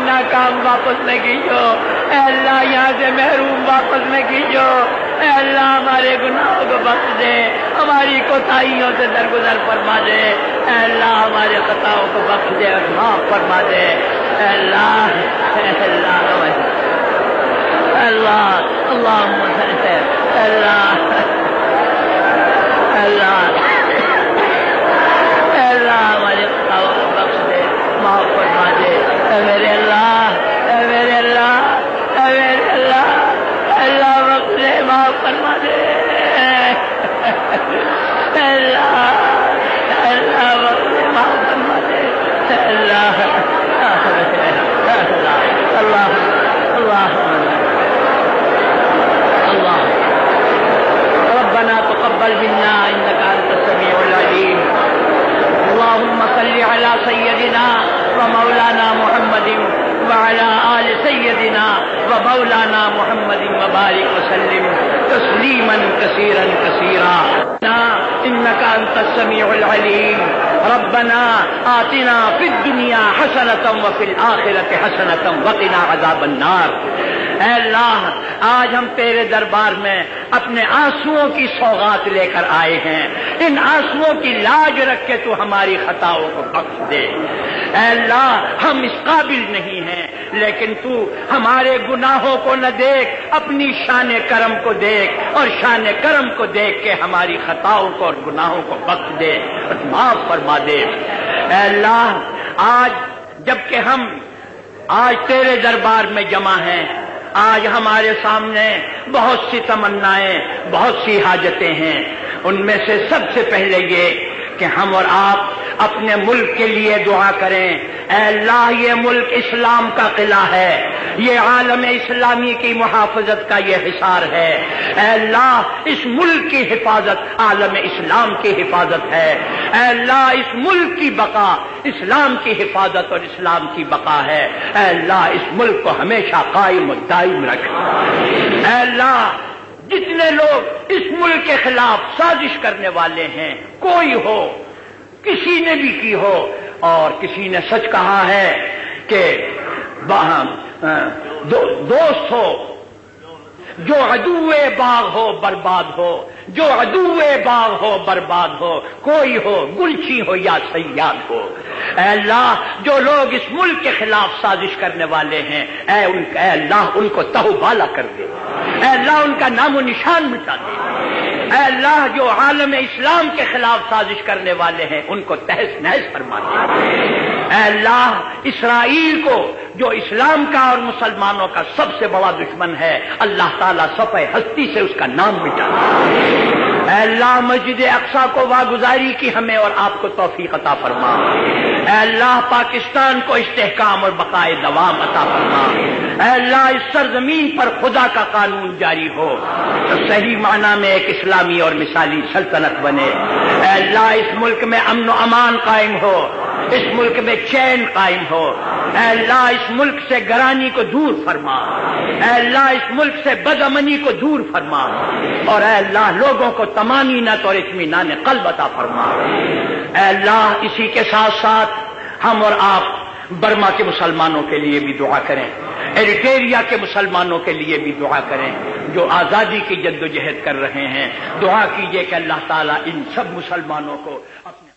ناکام واپس نہ کیجو، اے اللہ یہاں سے محروم واپس نہ کیجو، اے اللہ ہمارے گناہوں کو بخش دے، ہماری کوتاہیوں سے درگزر فرما دے، اے اللہ ہمارے خطاؤں کو بخش دے اور معاف فرما دے، اے اللہ، اے اللہ، اللہ، اللہم صل اللہ، اللہ، اے اللہ ہمارے خطاؤں کو بخش دے، معاف فرما دے، اے میرے اللہ، اے میرے اللہ، اے میرے اللہ، اللہ بخش دے، معاف فرما دے، اللہ، اللہ بخش دے، معاف فرما دے، اللہ، اللہ، اللہ، اللہ، ربنا تقبل منا انك انت السميع العليم، اللهم صل على سيدنا ومولانا محمد وعلى آل سيدنا ومولانا محمد وبارك وسلم تسليما كثيرا كثيرا إنك أنت السميع العليم، ربنا آتنا في الدنيا حسنة وفي الآخرة حسنة وقنا عذاب النار۔ اے اللہ، آج ہم تیرے دربار میں اپنے آنسوؤں کی سوغات لے کر آئے ہیں، ان آنسوؤں کی لاج رکھ کے تو ہماری خطاؤں کو بخش دے۔ اے اللہ، ہم اس قابل نہیں ہیں، لیکن تو ہمارے گناہوں کو نہ دیکھ، اپنی شان کرم کو دیکھ، اور شان کرم کو دیکھ کے ہماری خطاؤں کو اور گناہوں کو بخش دے اور معاف فرما دے۔ اے اللہ، آج جبکہ ہم آج تیرے دربار میں جمع ہیں، آج ہمارے سامنے بہت سی تمنائیں، بہت سی حاجتیں ہیں، ان میں سے سب سے پہلے یہ کہ ہم اور آپ اپنے ملک کے لیے دعا کریں۔ اے اللہ، یہ ملک اسلام کا قلعہ ہے، یہ عالم اسلامی کی محافظت کا یہ حصار ہے۔ اے اللہ، اس ملک کی حفاظت عالم اسلام کی حفاظت ہے۔ اے اللہ، اس ملک کی بقا اسلام کی حفاظت اور اسلام کی بقا ہے۔ اے اللہ، اس ملک کو ہمیشہ قائم و دائم رکھ۔ اے اللہ، جتنے لوگ اس ملک کے خلاف سازش کرنے والے ہیں، کوئی ہو، کسی نے بھی کی ہو، اور کسی نے سچ کہا ہے کہ دوست ہو جو عدو باغ ہو برباد ہو، جو عدو باغ ہو برباد ہو، کوئی ہو گلچی ہو یا صیاد ہو۔ اے اللہ، جو لوگ اس ملک کے خلاف سازش کرنے والے ہیں، اے اللہ ان کو تہو بالا کر دے، اے اللہ ان کا نام و نشان مٹا دے۔ اے اللہ، جو عالم اسلام کے خلاف سازش کرنے والے ہیں ان کو تہس نہس فرما دے۔ اے اللہ، اسرائیل کو جو اسلام کا اور مسلمانوں کا سب سے بڑا دشمن ہے، اللہ تعالیٰ صفحہ ہستی سے اس کا نام مٹا دے۔ اے اللہ، مسجد اقصی کو واگزاری کی ہمیں اور آپ کو توفیق عطا فرما۔ اے اللہ، پاکستان کو استحکام اور بقائے دوام عطا فرما۔ اے اللہ، اس سرزمین پر خدا کا قانون جاری ہو تو صحیح معنی میں ایک اسلامی اور مثالی سلطنت بنے۔ اے اللہ، اس ملک میں امن و امان قائم ہو، اس ملک میں چین قائم ہو۔ اے اللہ، اس ملک سے گرانی کو دور فرما۔ اے اللہ، اس ملک سے بدامنی کو دور فرما، اور اے اللہ لوگوں کو طمانینت اور اطمینان قلب عطا فرما۔ اے اللہ، اسی کے ساتھ ساتھ ہم اور آپ برما کے مسلمانوں کے لیے بھی دعا کریں، ایریٹریا کے مسلمانوں کے لیے بھی دعا کریں جو آزادی کی جدوجہد کر رہے ہیں۔ دعا کیجئے کہ اللہ تعالیٰ ان سب مسلمانوں کو اپنے